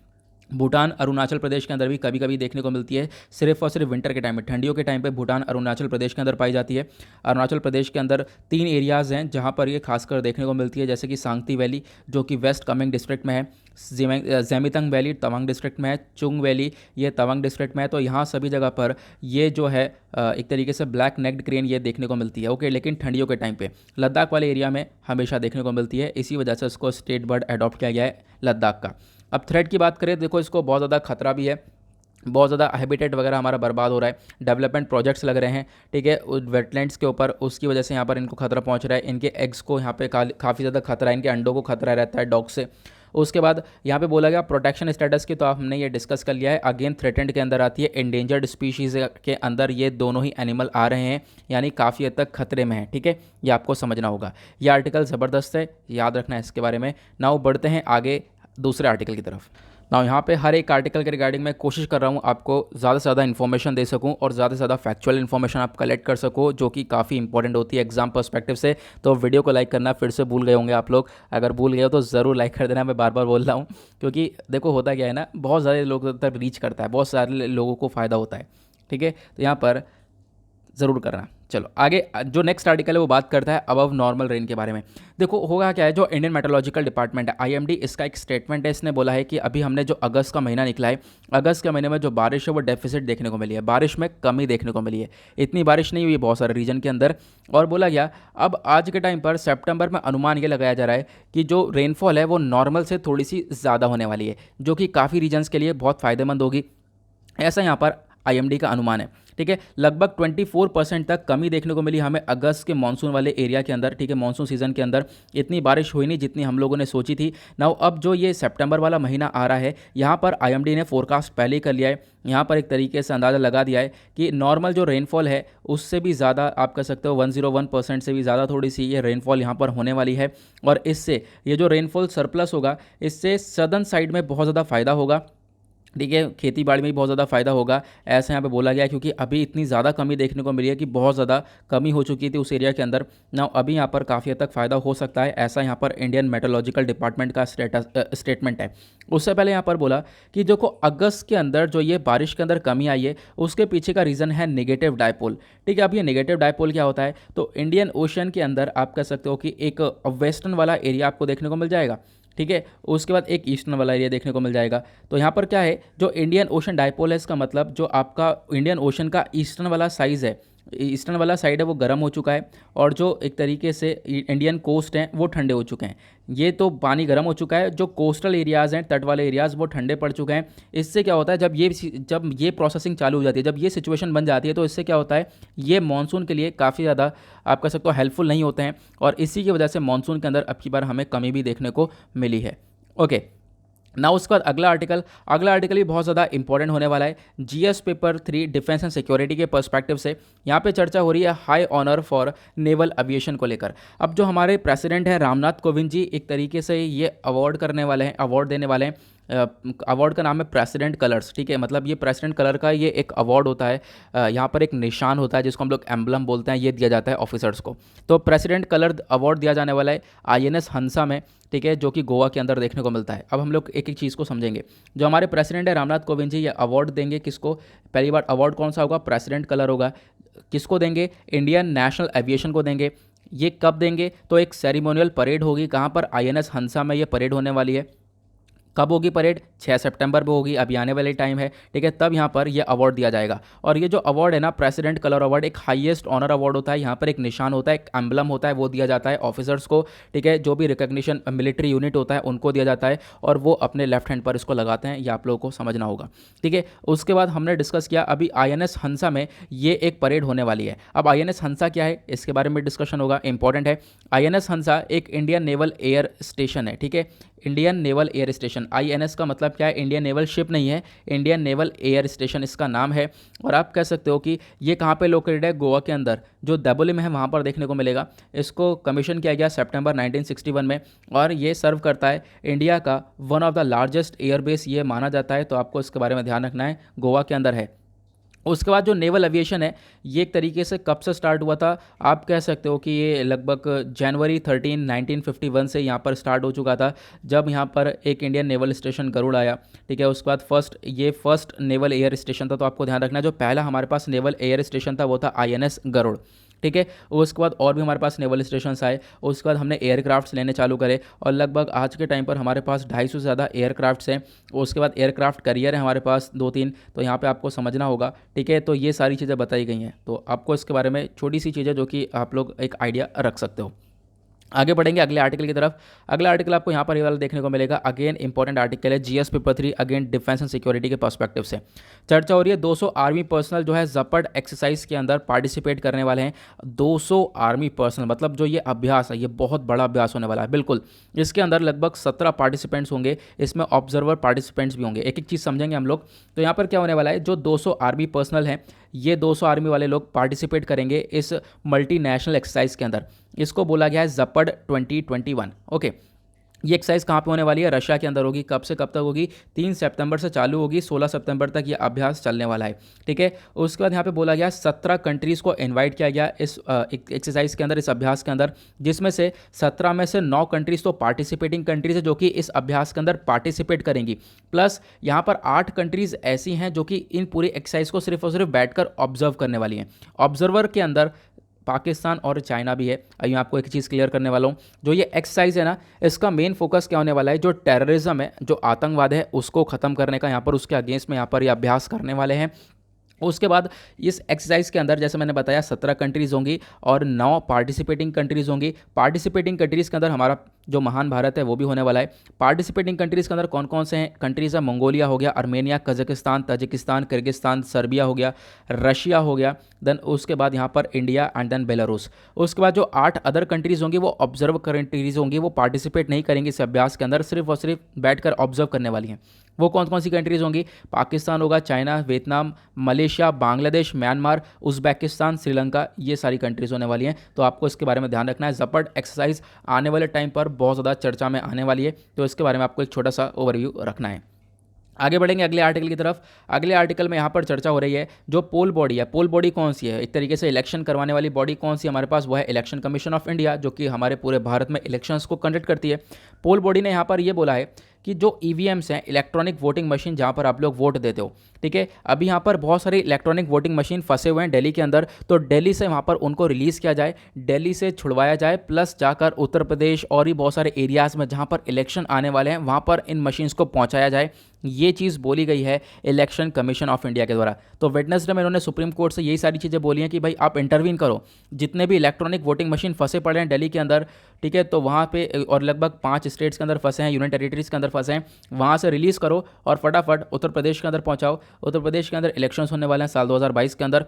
भूटान, अरुणाचल प्रदेश के अंदर भी कभी कभी देखने को मिलती है, सिर्फ और सिर्फ विंटर के टाइम में, ठंडियों के टाइम पे भूटान, अरुणाचल प्रदेश के अंदर पाई जाती है। अरुणाचल प्रदेश के अंदर 3 एरियाज़ हैं जहां पर ये खासकर देखने को मिलती है, जैसे कि सांगती वैली जो कि वेस्ट कामेंग डिस्ट्रिक्ट में है, जैमितंग वैली तवांग डिस्ट्रिक्ट में है, चुंग वैली ये तवांग डिस्ट्रिक्ट में है। तो यहाँ सभी जगह पर ये जो है एक तरीके से ब्लैक नेक्ड क्रेन ये देखने को मिलती है, ओके। लेकिन ठंडियों के टाइम पे लद्दाख वाले एरिया में हमेशा देखने को मिलती है, इसी वजह से उसको स्टेट बर्ड अडॉप्ट किया गया है लद्दाख का। अब थ्रेट की बात करें, देखो इसको बहुत ज़्यादा खतरा भी है, बहुत ज़्यादा हैबिटेट वगैरह हमारा बर्बाद हो रहा है, डेवलपमेंट प्रोजेक्ट्स लग रहे हैं, ठीक है, वेटलैंड्स के ऊपर, उसकी वजह से यहाँ पर इनको खतरा पहुँच रहा है। इनके एग्स को यहाँ पे काफ़ी ज़्यादा खतरा है, इनके अंडों को खतरा रहता है डॉग से। उसके बाद यहाँ पे बोला गया प्रोटेक्शन स्टेटस की, तो हमने ये डिस्कस कर लिया है। अगेन थ्रेटेंड के अंदर आती है, एंडेंजर्ड स्पीशीज़ के अंदर ये दोनों ही एनिमल आ रहे हैं, यानी काफ़ी हद तक खतरे में है। ठीक है, ये आपको समझना होगा। ये आर्टिकल ज़बरदस्त है, याद रखना है इसके बारे में। नाउ बढ़ते हैं आगे दूसरे आर्टिकल की तरफ। ना यहाँ पे हर एक आर्टिकल के रिगार्डिंग मैं कोशिश कर रहा हूँ आपको ज़्यादा से ज़्यादा इन्फॉर्मेशन दे सकूँ और ज़्यादा से ज़्यादा फैक्चुअल इन्फॉर्मेशन आप कलेक्ट कर सको, जो कि काफ़ी इंपॉर्टेंट होती है एग्जाम पर्सपेक्टिव से। तो वीडियो को लाइक करना फिर से भूल गए होंगे आप लोग, अगर भूल गए हो तो ज़रूर लाइक कर देना, मैं बार बार बोल रहा हूँ, क्योंकि देखो होता क्या है ना, बहुत सारे लोगों तक रीच करता है, बहुत सारे लोगों को फ़ायदा होता है। ठीक है, तो यहाँ पर ज़रूर करना। चलो आगे जो नेक्स्ट आर्टिकल है वो बात करता है अबव नॉर्मल रेन के बारे में। देखो होगा क्या है, जो इंडियन मेट्रोलॉजिकल डिपार्टमेंट है आईएमडी, इसका एक स्टेटमेंट है। इसने बोला है कि अभी हमने जो अगस्त का महीना निकला है, अगस्त के महीने में जो बारिश है वो डेफिसिट देखने को मिली है, बारिश में कमी देखने को मिली है, इतनी बारिश नहीं हुई है बहुत सारे रीजन के अंदर। और बोला गया अब आज के टाइम पर सितंबर में अनुमान ये लगाया जा रहा है कि जो रेनफॉल है वो नॉर्मल से थोड़ी सी ज़्यादा होने वाली है, जो कि काफ़ी रीजन्स के लिए बहुत फ़ायदेमंद होगी, ऐसा यहाँ पर आईएमडी का अनुमान है। ठीक है, लगभग 24% तक कमी देखने को मिली हमें अगस्त के मानसून वाले एरिया के अंदर। ठीक है, मानसून सीजन के अंदर इतनी बारिश हुई नहीं जितनी हम लोगों ने सोची थी। नाउ अब जो ये सितंबर वाला महीना आ रहा है, यहाँ पर आईएमडी ने फोरकास्ट पहले ही कर लिया है, यहाँ पर एक तरीके से अंदाज़ा लगा दिया है कि नॉर्मल जो रेनफॉल है उससे भी ज़्यादा आप कह सकते हो 101% से भी ज़्यादा थोड़ी सी ये रेनफॉल यहाँ पर होने वाली है। और इससे ये जो रेनफॉल सरप्लस होगा, इससे सदर्न साइड में बहुत ज़्यादा फ़ायदा होगा। ठीक है, खेती बाड़ी में भी बहुत ज़्यादा फ़ायदा होगा, ऐसा यहाँ पे बोला गया है, क्योंकि अभी इतनी ज़्यादा कमी देखने को मिली है कि बहुत ज़्यादा कमी हो चुकी थी उस एरिया के अंदर। ना अभी यहाँ पर काफ़ी हद तक फ़ायदा हो सकता है, ऐसा यहाँ पर इंडियन मेट्रोलॉजिकल डिपार्टमेंट का स्टेटमेंट है। उससे पहले यहाँ पर बोला कि देखो अगस्त के अंदर जो ये बारिश के अंदर कमी आई है उसके पीछे का रीज़न है नेगेटिव डायपोल। ठीक है, अब ये नेगेटिव डायपोल क्या होता है, तो इंडियन ओशन के अंदर आप कह सकते हो कि एक वेस्टर्न वाला एरिया आपको देखने को मिल जाएगा। ठीक है, उसके बाद एक ईस्टर्न वाला एरिया देखने को मिल जाएगा। तो यहाँ पर क्या है, जो इंडियन ओशन डायपोल है, इसका मतलब जो आपका इंडियन ओशन का ईस्टर्न वाला साइज़ है, ईस्टर्न वाला साइड है वो गर्म हो चुका है, और जो एक तरीके से इंडियन कोस्ट हैं वो ठंडे हो चुके हैं। ये तो पानी गर्म हो चुका है, जो कोस्टल एरियाज़ हैं, तट वाले एरियाज़, वो ठंडे पड़ चुके हैं। इससे क्या होता है, जब ये प्रोसेसिंग चालू हो जाती है, जब ये सिचुएशन बन जाती है, तो इससे क्या होता है, ये मानसून के लिए काफ़ी ज़्यादा आप कह सकते हो हेल्पफुल नहीं होते हैं, और इसी की वजह से मानसून के अंदर अब की बार हमें कमी भी देखने को मिली है। ओके, ना उसके बाद अगला आर्टिकल भी बहुत ज़्यादा इंपॉर्टेंट होने वाला है। GS paper 3 defence and security के पर्सपेक्टिव से यहाँ पे चर्चा हो रही है high honour for naval aviation को लेकर। अब जो हमारे प्रेसिडेंट हैं रामनाथ कोविंद जी, एक तरीके से ये अवार्ड देने वाले हैं। अवार्ड का नाम है प्रेसिडेंट कलर्स। ठीक है, मतलब ये प्रेसिडेंट कलर का ये एक अवार्ड होता है, यहाँ पर एक निशान होता है जिसको हम लोग एम्बलम बोलते हैं, ये दिया जाता है ऑफिसर्स को। तो प्रेसिडेंट कलर अवार्ड दिया जाने वाला है आईएनएस हंसा में। ठीक है, जो कि गोवा के अंदर देखने को मिलता है। अब हम लोग एक एक चीज़ को समझेंगे। जो हमारे प्रेसिडेंट है रामनाथ कोविंद जी, ये अवार्ड देंगे किसको, पहली बार अवार्ड कौन सा होगा, प्रेसिडेंट कलर होगा। किसको देंगे, इंडियन नेशनल एविएशन को देंगे। ये कब देंगे, तो एक सेरिमोनियल परेड होगी, कहाँ पर, आईएनएस हंसा में ये परेड होने वाली है। कब होगी परेड, 6 सितंबर में होगी, अभी आने वाले टाइम है। ठीक है, तब यहाँ पर ये अवार्ड दिया जाएगा। और ये जो अवार्ड है ना, प्रेसिडेंट कलर अवार्ड, एक हाईएस्ट ऑनर अवार्ड होता है। यहाँ पर एक निशान होता है, एक एम्बलम होता है, वो दिया जाता है ऑफिसर्स को। ठीक है, जो भी रिकग्निशन मिलिट्री यूनिट होता है उनको दिया जाता है, और वो अपने लेफ्ट हैंड पर इसको लगाते हैं, ये आप लोगों को समझना होगा। ठीक है, उसके बाद हमने डिस्कस किया अभी आईएनएस हंसा में ये एक परेड होने वाली है। अब आईएनएस हंसा क्या है, इसके बारे में डिस्कशन होगा, इंपॉर्टेंट है। आईएनएस हंसा एक इंडियन नेवल एयर स्टेशन है। ठीक है, Indian naval air station, INS का मतलब क्या है, इंडियन नेवल शिप नहीं है, इंडियन नेवल एयर स्टेशन इसका नाम है। और आप कह सकते हो कि ये कहाँ पे लोकेटेड है, गोवा के अंदर, जो दाबोली में है वहाँ पर देखने को मिलेगा। इसको कमीशन किया गया सितंबर 1961 में, और ये सर्व करता है इंडिया का one of the largest airbase ये माना जाता है। तो आपको इसके बारे में ध्यान रखना है, गोवा के अंदर है। उसके बाद जो नेवल एविएशन है, ये एक तरीके से कब से स्टार्ट हुआ था, आप कह सकते हो कि ये लगभग जनवरी 13, 1951 से यहाँ पर स्टार्ट हो चुका था, जब यहाँ पर एक इंडियन नेवल स्टेशन गरुड़ आया। ठीक है, उसके बाद फर्स्ट नेवल एयर स्टेशन था। तो आपको ध्यान रखना, जो पहला हमारे पास नेवल एयर स्टेशन था वो था आईएनएस गरुड़। ठीक है, उसके बाद और भी हमारे पास नेवल स्टेशंस आए, उसके बाद हमने एयरक्राफ्ट्स लेने चालू करे, और लगभग आज के टाइम पर हमारे पास 250 से ज़्यादा एयरक्राफ्ट्स हैं। उसके बाद एयरक्राफ्ट करियर है हमारे पास 2-3, तो यहाँ पे आपको समझना होगा। ठीक है, तो ये सारी चीज़ें बताई गई हैं, तो आपको इसके बारे में छोटी सी चीज़ें जो कि आप लोग एक आइडिया रख सकते हो। आगे बढ़ेंगे अगले आर्टिकल की तरफ। अगला आर्टिकल आपको यहाँ पर ये वाला देखने को मिलेगा। अगेन इंपॉर्टेंट आर्टिकल है, GS paper 3, again defence and security के पर्सपेक्टिव से चर्चा हो रही है। 200 आर्मी पर्सनल जो है जपड एक्सरसाइज के अंदर पार्टिसिपेट करने वाले हैं। 200 आर्मी पर्सनल मतलब जो ये अभ्यास है, ये बहुत बड़ा अभ्यास होने वाला है। बिल्कुल, इसके अंदर लगभग 17 पार्टिसिपेंट्स होंगे, इसमें ऑब्जर्वर पार्टिसिपेंट्स भी होंगे। एक एक चीज़ समझेंगे हम लोग। तो यहाँ पर क्या होने वाला है, जो 200 आर्मी पर्सनल हैं, ये 200 आर्मी वाले लोग पार्टिसिपेट करेंगे इस मल्टी नेशनल एक्सरसाइज के अंदर। इसको बोला गया है जपड 2021। ओके, ये एक्सरसाइज कहाँ पे होने वाली है, रशिया के अंदर होगी। कब से कब तक होगी, 3 सितंबर से चालू होगी, 16 सितंबर तक ये अभ्यास चलने वाला है। ठीक है, उसके बाद यहाँ पे बोला गया 17 कंट्रीज़ को इनवाइट किया गया इस एक्सरसाइज के अंदर, इस अभ्यास के अंदर, जिसमें से 17 में से 9 कंट्रीज़ तो पार्टिसिपेटिंग कंट्रीज़ है जो कि इस अभ्यास के अंदर पार्टिसिपेट करेंगी। प्लस यहाँ पर 8 कंट्रीज़ ऐसी हैं जो कि इन पूरी एक्सरसाइज को सिर्फ और सिर्फ बैठकर ऑब्जर्व करने वाली हैं। ऑब्जर्वर के अंदर पाकिस्तान और चाइना भी है। अभी मैं आपको एक चीज़ क्लियर करने वाला हूँ, जो ये एक्सरसाइज है ना, इसका मेन फोकस क्या होने वाला है, जो टेररिज्म है, जो आतंकवाद है, उसको ख़त्म करने का यहाँ पर, उसके अगेंस्ट में यहाँ पर ये अभ्यास करने वाले हैं। उसके बाद इस एक्सरसाइज के अंदर जैसे मैंने बताया 17 कंट्रीज़ होंगी और 9 पार्टिसिपेटिंग कंट्रीज़ होंगी। पार्टिसिपेटिंग कंट्रीज़ के अंदर हमारा जो महान भारत है वो भी होने वाला है। पार्टिसिपेटिंग कंट्रीज़ के अंदर कौन कौन से हैं कंट्रीज़ है, मंगोलिया हो गया, Armenia, Kazakhstan, Tajikistan, Kyrgyzstan, Serbia हो गया, रशिया हो गया, देन उसके बाद यहाँ पर इंडिया एंड देन बेलारूस। उसके बाद जो 8 अदर कंट्रीज़ होंगी वो ऑब्जर्व कंट्रीज़ होंगी, वो पार्टिसिपेट नहीं करेंगी इस अभ्यास के अंदर, सिर्फ और सिर्फ बैठकर ऑब्जर्व करने वाली हैं। वो कौन कौन सी कंट्रीज़ होंगी, पाकिस्तान होगा, China, Vietnam, Malaysia, Bangladesh, Myanmar, Uzbekistan, Sri Lanka, ये सारी कंट्रीज़ होने वाली हैं। तो आपको इसके बारे में ध्यान रखना है। जपड एक्सरसाइज आने वाले टाइम पर बहुत ज़्यादा चर्चा में आने वाली है, तो इसके बारे में आपको एक छोटा सा ओवरव्यू रखना है। आगे बढ़ेंगे अगले आर्टिकल की तरफ। अगले आर्टिकल में यहाँ पर चर्चा हो रही है, जो पोल बॉडी है, पोल बॉडी कौन सी है, एक तरीके से इलेक्शन करवाने वाली बॉडी कौन सी हमारे पास, वो है इलेक्शन कमीशन ऑफ इंडिया, जो कि हमारे पूरे भारत में इलेक्शंस को कंडक्ट करती है। पोल बॉडी ने यहाँ पर ये बोला है कि जो ईवीएम्स हैं, इलेक्ट्रॉनिक वोटिंग मशीन, जहाँ पर आप लोग वोट देते हो, ठीक है, अभी यहाँ पर बहुत सारी इलेक्ट्रॉनिक वोटिंग मशीन फंसे हुए हैं दिल्ली के अंदर, तो दिल्ली से वहाँ पर उनको रिलीज़ किया जाए, दिल्ली से छुड़वाया जाए, प्लस जाकर उत्तर प्रदेश और भी बहुत सारे एरियाज़ में जहाँ पर इलेक्शन आने वाले हैं वहाँ पर इन मशीन्स को पहुँचाया जाए। ये चीज़ बोली गई है इलेक्शन कमीशन ऑफ इंडिया के द्वारा। तो वेडनेसडे में इन्होंने सुप्रीम कोर्ट से यही सारी चीज़ें बोली हैं कि भाई आप इंटरवीन करो, जितने भी इलेक्ट्रॉनिक वोटिंग मशीन फंसे पड़े हैं दिल्ली के अंदर, ठीक है, तो वहाँ पे और लगभग 5 स्टेट्स के अंदर फंसे हैं, यूनियन टेरिटरीज़ के अंदर फंसे हैं, वहाँ से रिलीज़ करो और फटाफट उत्तर प्रदेश के अंदर पहुँचाओ। उत्तर प्रदेश के अंदर इलेक्शंस होने वाले हैं साल 2022 के अंदर,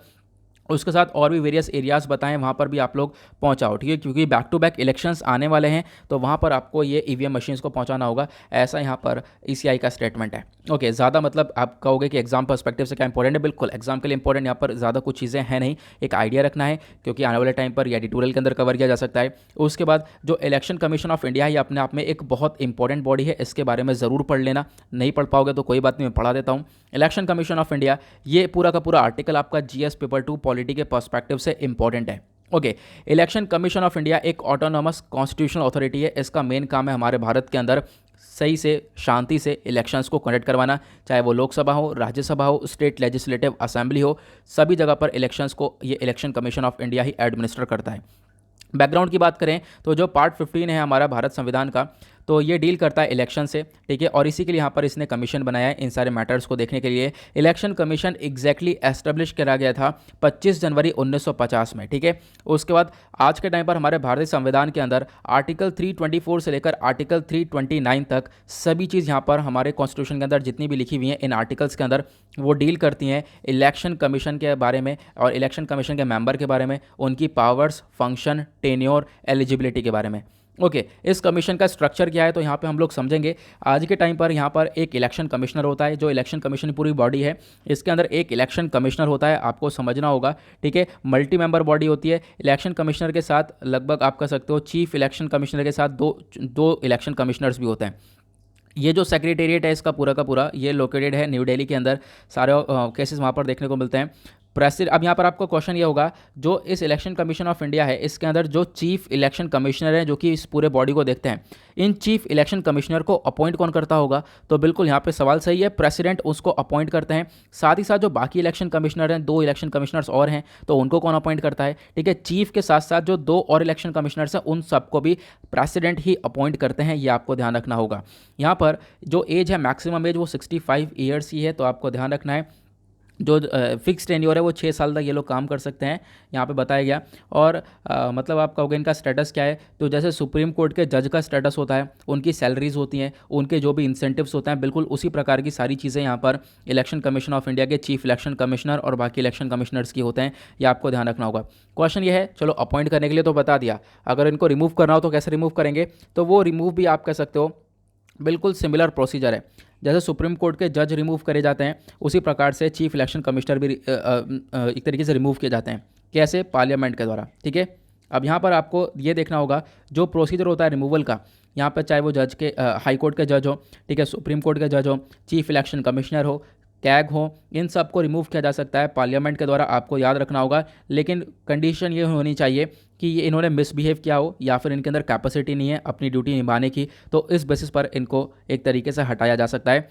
उसके साथ और भी वेरियस एरियाज़ बताएं, वहाँ पर भी आप लोग पहुँचाओ, ठीक है, क्योंकि बैक टू बैक इलेक्शंस आने वाले हैं, तो वहाँ पर आपको ये ईवीएम मशीन्स को पहुँचाना होगा, ऐसा यहाँ पर ईसीआई का स्टेटमेंट है। ओके, ज़्यादा मतलब आप कहोगे कि एग्जाम पर्सपेक्टिव से क्या इंपॉर्टेंट है, बिल्कुल एग्जाम के लिए इंपॉर्टेंट यहाँ पर ज़्यादा कुछ चीज़ें हैं नहीं, एक आइडिया रखना है, क्योंकि आने वाले टाइम पर या एडिटोरियल के अंदर कवर किया जा सकता है। उसके बाद जो इलेक्शन कमीशन ऑफ इंडिया है, ये अपने आप में एक बहुत इंपॉर्टेंट बॉडी है, इसके बारे में ज़रूर पढ़ लेना, नहीं पढ़ पाओगे तो कोई बात नहीं, मैं पढ़ा देता हूँ। इलेक्शन कमीशन ऑफ इंडिया, ये पूरा का पूरा आर्टिकल आपका जीएस पेपर 2 पॉलिटी के पर्सपेक्टिव से इंपॉर्टेंट है। Okay, election commission of India एक ऑटोनॉमस कॉन्स्टिट्यूशनल अथॉरिटी है। इसका मेन काम है हमारे भारत के अंदर सही से शांति से इलेक्शंस को कंडक्ट करवाना, चाहे वो लोकसभा हो, राज्यसभा हो, स्टेट लेजिस्लेटिव असेंबली हो, सभी जगह पर इलेक्शंस को ये election commission of India he administer करता है। बैकग्राउंड की बात करें तो जो पार्ट 15 है हमारा भारत संविधान का, तो ये डील करता है इलेक्शन से, ठीक है, और इसी के लिए यहाँ पर इसने कमीशन बनाया है इन सारे मैटर्स को देखने के लिए। इलेक्शन कमीशन एग्जैक्टली एस्टेब्लिश करा गया था 25 जनवरी 1950 में, ठीक है। उसके बाद आज के टाइम पर हमारे भारतीय संविधान के अंदर आर्टिकल 324 से लेकर आर्टिकल 329 तक सभी चीज़ यहाँ पर हमारे कॉन्स्टिट्यूशन के अंदर जितनी भी लिखी हुई हैं इन आर्टिकल्स के अंदर, वो डील करती हैं इलेक्शन कमीशन के बारे में और इलेक्शन कमीशन के मेंबर के बारे में, उनकी पावर्स, फंक्शन, टेन्योर, एलिजिबिलिटी के बारे में। ओके, इस कमीशन का स्ट्रक्चर क्या है, तो यहाँ पे हम लोग समझेंगे। आज के टाइम पर यहाँ पर एक इलेक्शन कमिश्नर होता है, जो इलेक्शन कमीशन पूरी बॉडी है, इसके अंदर एक इलेक्शन कमिश्नर होता है, आपको समझना होगा, ठीक है। मल्टी मेंबर बॉडी होती है। इलेक्शन कमिश्नर के साथ लगभग आप कह सकते हो चीफ इलेक्शन कमिश्नर के साथ दो इलेक्शन कमिश्नर्स भी होते हैं। ये जो सेक्रेटेरिएट है इसका पूरा का पूरा, ये लोकेटेड है न्यू दिल्ली के अंदर, सारे केसेस वहाँ पर देखने को मिलते हैं। प्रेसिडेंट, अब यहाँ पर आपको क्वेश्चन ये होगा, जो इस इलेक्शन कमीशन ऑफ इंडिया है इसके अंदर जो चीफ इलेक्शन कमिश्नर हैं, जो कि इस पूरे बॉडी को देखते हैं, इन चीफ इलेक्शन कमिश्नर को अपॉइंट कौन करता होगा, तो बिल्कुल यहाँ पे सवाल सही है, प्रेसिडेंट उसको अपॉइंट करते हैं। साथ ही साथ जो बाकी इलेक्शन कमिश्नर हैं, 2 इलेक्शन कमिश्नर्स और हैं, तो उनको कौन अपॉइंट करता है, ठीक है, चीफ के साथ साथ जो 2 और इलेक्शन कमिश्नर्स हैं उन सबको भी प्रेसिडेंट ही अपॉइंट करते हैं, ये आपको ध्यान रखना होगा। यहाँ पर जो एज है, मैक्सिमम एज वो 65 ईयर्स ही है, तो आपको ध्यान रखना है। जो फिक्स टेन्योर है वो 6 साल तक ये लोग काम कर सकते हैं, यहाँ पे बताया गया। और मतलब आप कहोगे इनका स्टेटस क्या है, तो जैसे सुप्रीम कोर्ट के जज का स्टेटस होता है, उनकी सैलरीज होती हैं, उनके जो भी इंसेंटिव्स होते हैं, बिल्कुल उसी प्रकार की सारी चीज़ें यहाँ पर इलेक्शन कमीशन ऑफ इंडिया के चीफ इलेक्शन कमिश्नर और बाकी इलेक्शन कमिश्नर्स की होते हैं। ये आपको ध्यान रखना होगा। क्वेश्चन ये है, चलो अपॉइंट करने के लिए तो बता दिया, अगर इनको रिमूव करना हो तो कैसे रिमूव करेंगे, तो वो रिमूव भी आप कह सकते हो बिल्कुल सिमिलर प्रोसीजर है। जैसे सुप्रीम कोर्ट के जज रिमूव करे जाते हैं, उसी प्रकार से चीफ इलेक्शन कमिश्नर भी एक तरीके से रिमूव किए जाते हैं। कैसे? पार्लियामेंट के द्वारा। ठीक है, अब यहाँ पर आपको ये देखना होगा जो प्रोसीजर होता है रिमूवल का, यहाँ पर चाहे वो जज के हाई कोर्ट के जज हो, ठीक है, सुप्रीम कोर्ट के जज हो, चीफ इलेक्शन कमिश्नर हो, कैग हो, इन सब को रिमूव किया जा सकता है पार्लियामेंट के द्वारा, आपको याद रखना होगा। लेकिन कंडीशन ये होनी चाहिए कि ये इन्होंने मिसबिहेव किया हो या फिर इनके अंदर कैपेसिटी नहीं है अपनी ड्यूटी निभाने की, तो इस बेसिस पर इनको एक तरीके से हटाया जा सकता है।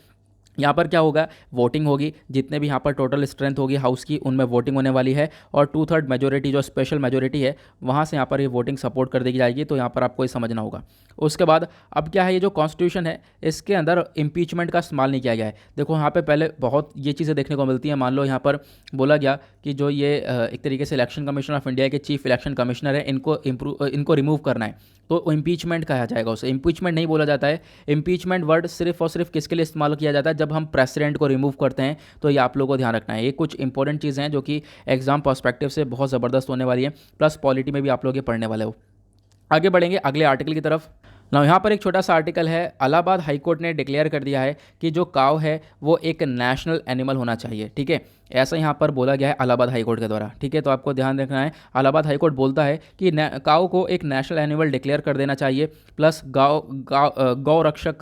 यहाँ पर क्या होगा, वोटिंग होगी, जितने भी यहाँ पर टोटल स्ट्रेंथ होगी हाउस की उनमें वोटिंग होने वाली है, और 2/3 मेजोरिटी जो स्पेशल मेजोरिटी है वहाँ से यहाँ पर ये वोटिंग सपोर्ट कर दी जाएगी। तो यहाँ पर आपको ये समझना होगा। उसके बाद अब क्या है, ये जो कॉन्स्टिट्यूशन है इसके अंदर इम्पीचमेंट का इस्तेमाल नहीं किया गया है। देखो यहाँ पे पहले बहुत ये चीज़ें देखने को मिलती हैं। मान लो यहाँ पर बोला गया कि जो ये एक तरीके से इलेक्शन कमीशन ऑफ इंडिया के चीफ इलेक्शन कमिश्नर है, इनको रिमूव करना है, तो इम्पीचमेंट कहा जाएगा उसे। इम्पीचमेंट नहीं बोला जाता है। इम्पीचमेंट वर्ड सिर्फ और सिर्फ किसके लिए इस्तेमाल किया जाता है, जब हम प्रेसिडेंट को रिमूव करते हैं। तो ये आप लोगों को ध्यान रखना है। ये कुछ इंपॉर्टेंट चीज़ें हैं जो कि एग्जाम पर्सपेक्टिव से बहुत ज़बरदस्त होने वाली है, प्लस पॉलिटी में भी आप लोग ये पढ़ने वाले हो। आगे बढ़ेंगे अगले आर्टिकल की तरफ। ना यहाँ पर एक छोटा सा आर्टिकल है, इलाहाबाद हाई कोर्ट ने डिक्लेयर कर दिया है कि जो काव है वो एक नेशनल एनिमल होना चाहिए। ठीक है, ऐसा यहाँ पर बोला गया है इलाहाबाद हाई कोर्ट के द्वारा। ठीक है, तो आपको ध्यान रखना है, इलाहाबाद हाई कोर्ट बोलता है कि काव को एक नेशनल एनिमल डिक्लेयर कर देना चाहिए, प्लस गौ रक्षक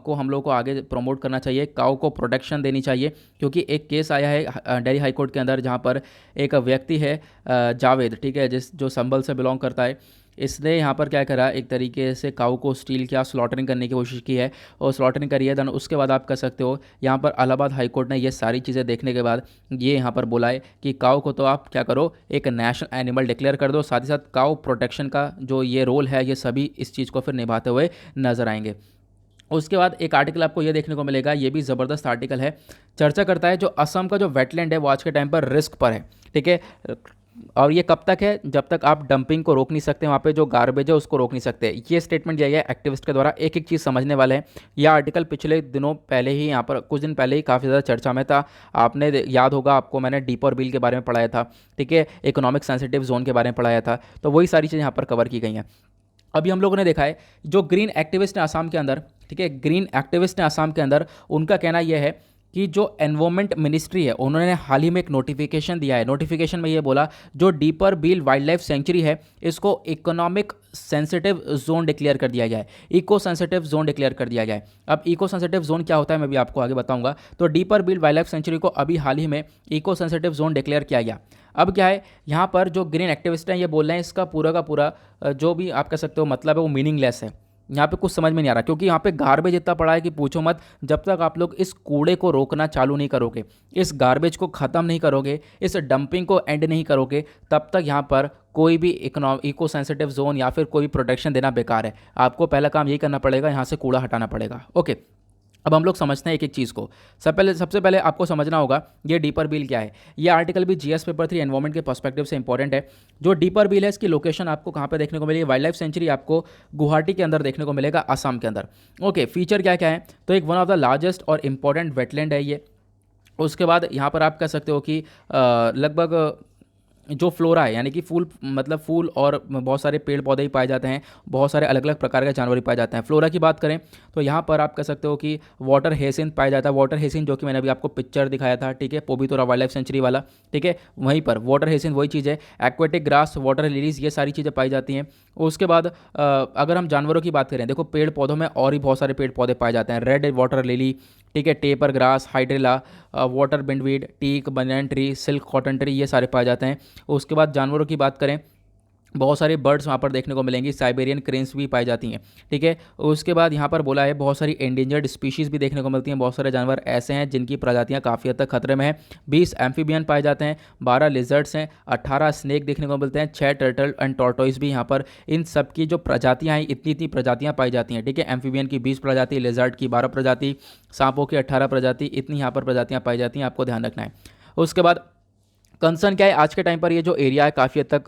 को हम लोग को आगे प्रमोट करना चाहिए, काव को प्रोटेक्शन देनी चाहिए। क्योंकि एक केस आया है दिल्ली हाई कोर्ट के अंदर जहाँ पर एक व्यक्ति है जावेद, ठीक है, जो संभल से बिलोंग करता है, इसने यहाँ पर क्या करा, एक तरीके से काऊ को स्टील किया, स्लॉटरिंग करने की कोशिश की है और स्लॉटरिंग करी है। देन उसके बाद आप कह सकते हो यहाँ पर इलाहाबाद हाई कोर्ट ने ये सारी चीज़ें देखने के बाद ये यहाँ पर बोला है कि काऊ को तो आप क्या करो, एक नेशनल एनिमल डिक्लेयर कर दो। साथ ही साथ काऊ प्रोटेक्शन का जो ये रोल है, ये सभी इस चीज़ को फिर निभाते हुए नजर आएंगे। उसके बाद एक आर्टिकल आपको ये देखने को मिलेगा, ये भी ज़बरदस्त आर्टिकल है, चर्चा करता है जो असम का जो वेटलैंड है वो आज के टाइम पर रिस्क पर है। ठीक है, और ये कब तक है, जब तक आप डंपिंग को रोक नहीं सकते, वहाँ पे जो गार्बेज है उसको रोक नहीं सकते। ये स्टेटमेंट दिया गया है एक्टिविस्ट के द्वारा। एक एक चीज़ समझने वाले हैं। यह आर्टिकल पिछले दिनों पहले ही यहाँ पर कुछ दिन पहले ही काफ़ी ज़्यादा चर्चा में था। आपने याद होगा, आपको मैंने डीपर बिल के बारे में पढ़ाया था, ठीक है, इकोनॉमिक सेंसिटिव जोन के बारे में पढ़ाया था, तो वही सारी चीज़ें यहाँ पर कवर की गई हैं। अभी हम लोगों ने देखा है जो ग्रीन एक्टिविस्ट हैं आसाम के अंदर, ठीक है, ग्रीन एक्टिविस्ट हैं आसाम के अंदर, उनका कहना यह है कि जो एनवायरमेंट मिनिस्ट्री है उन्होंने हाल ही में एक नोटिफिकेशन दिया है। नोटिफिकेशन में ये बोला जो deeper bill wild life sanctuary है इसको इकोनॉमिक सेंसिटिव जोन डिक्लेयर कर दिया गया है, इको सेंसिटिव जोन डिक्लेयर कर दिया गया है। अब इको सेंसिटिव जोन क्या होता है मैं भी आपको आगे बताऊंगा। तो deeper bill wild life sanctuary को अभी हाल ही में इको सेंसिटिव जोन डिक्लेयर किया गया। अब क्या है, यहाँ पर जो ग्रीन एक्टिविस्ट हैं ये बोल रहे हैं इसका पूरा का पूरा जो भी आप कह सकते हो मतलब है वो मीनिंगलेस है। यहाँ पे कुछ समझ में नहीं आ रहा, क्योंकि यहाँ पे गार्बेज इतना पड़ा है कि पूछो मत। जब तक आप लोग इस कूड़े को रोकना चालू नहीं करोगे, इस गार्बेज को ख़त्म नहीं करोगे, इस डंपिंग को एंड नहीं करोगे, तब तक यहाँ पर कोई भी इको सेंसिटिव जोन या फिर कोई भी प्रोटेक्शन देना बेकार है। आपको पहला काम यही करना पड़ेगा, यहाँ से कूड़ा हटाना पड़ेगा। ओके, अब हम लोग समझते हैं एक एक चीज़ को। सबसे पहले आपको समझना होगा ये डीपर बिल क्या है। ये आर्टिकल भी जीएस पेपर 3 एनवायरमेंट के पर्सपेक्टिव से इंपॉर्टेंट है। जो डीपर बिल है इसकी लोकेशन आपको कहाँ पे देखने को मिलेगी, वाइल्ड लाइफ सेंचुरी आपको गुवाहाटी के अंदर देखने को मिलेगा, आसाम के अंदर। ओके, फीचर क्या क्या है, तो एक वन ऑफ द लार्जेस्ट और इंपॉर्टेंट वेटलैंड है ये। उसके बाद यहाँ पर आप कह सकते हो कि लगभग जो फ्लोरा है यानी कि फूल मतलब फूल और बहुत सारे पेड़ पौधे ही पाए जाते हैं, बहुत सारे अलग अलग प्रकार के जानवर ही पाए जाते हैं। फ्लोरा की बात करें तो यहाँ पर आप कह सकते हो कि वाटर हेसिंथ पाया जाता है। वाटर हेसिंथ जो कि मैंने अभी आपको पिक्चर दिखाया था, ठीक है, पोबितोरा वाइल्ड लाइफ सेंचुरी वाला, ठीक है, वहीं पर वाटर हेसिंथ वही चीज़ है। एक्वेटिक ग्रास, वाटर लिलीज, ये सारी चीज़ें पाई जाती हैं। उसके बाद अगर हम जानवरों की बात करें, देखो पेड़ पौधों में और भी बहुत सारे पेड़ पौधे पाए जाते हैं। रेड वाटर लिली, ठीक है, taper grass, hydrilla, water bindweed, teak, banyan tree, silk cotton tree, ये सारे पाए जाते हैं। उसके बाद जानवरों की बात करें, बहुत सारी बर्ड्स वहाँ पर देखने को मिलेंगी, साइबेरियन क्रेन्स भी पाई जाती हैं, ठीक है। उसके बाद यहाँ पर बोला है बहुत सारी एंडेंजर्ड स्पीशीज़ भी देखने को मिलती हैं। बहुत सारे जानवर ऐसे हैं जिनकी प्रजातियाँ काफ़ी हद तक खतरे में हैं। 20 एम्फीबियन पाए जाते हैं, 12 लिजर्ड्स हैं, 18 स्नेक देखने को मिलते हैं, 6 टर्टल एंड टॉर्टोइस भी यहाँ पर। इन सब की जो प्रजातियाँ हैं इतनी प्रजातियाँ पाई जाती हैं, ठीक है। एम्फीबियन की 20 प्रजाति, लिजर्ड की 12 प्रजाति, सांपों की 18 प्रजाति, इतनी यहाँ पर प्रजातियाँ पाई जाती हैं, आपको ध्यान रखना है। उसके बाद कंसर्न क्या है, आज के टाइम पर ये जो एरिया है काफ़ी हद तक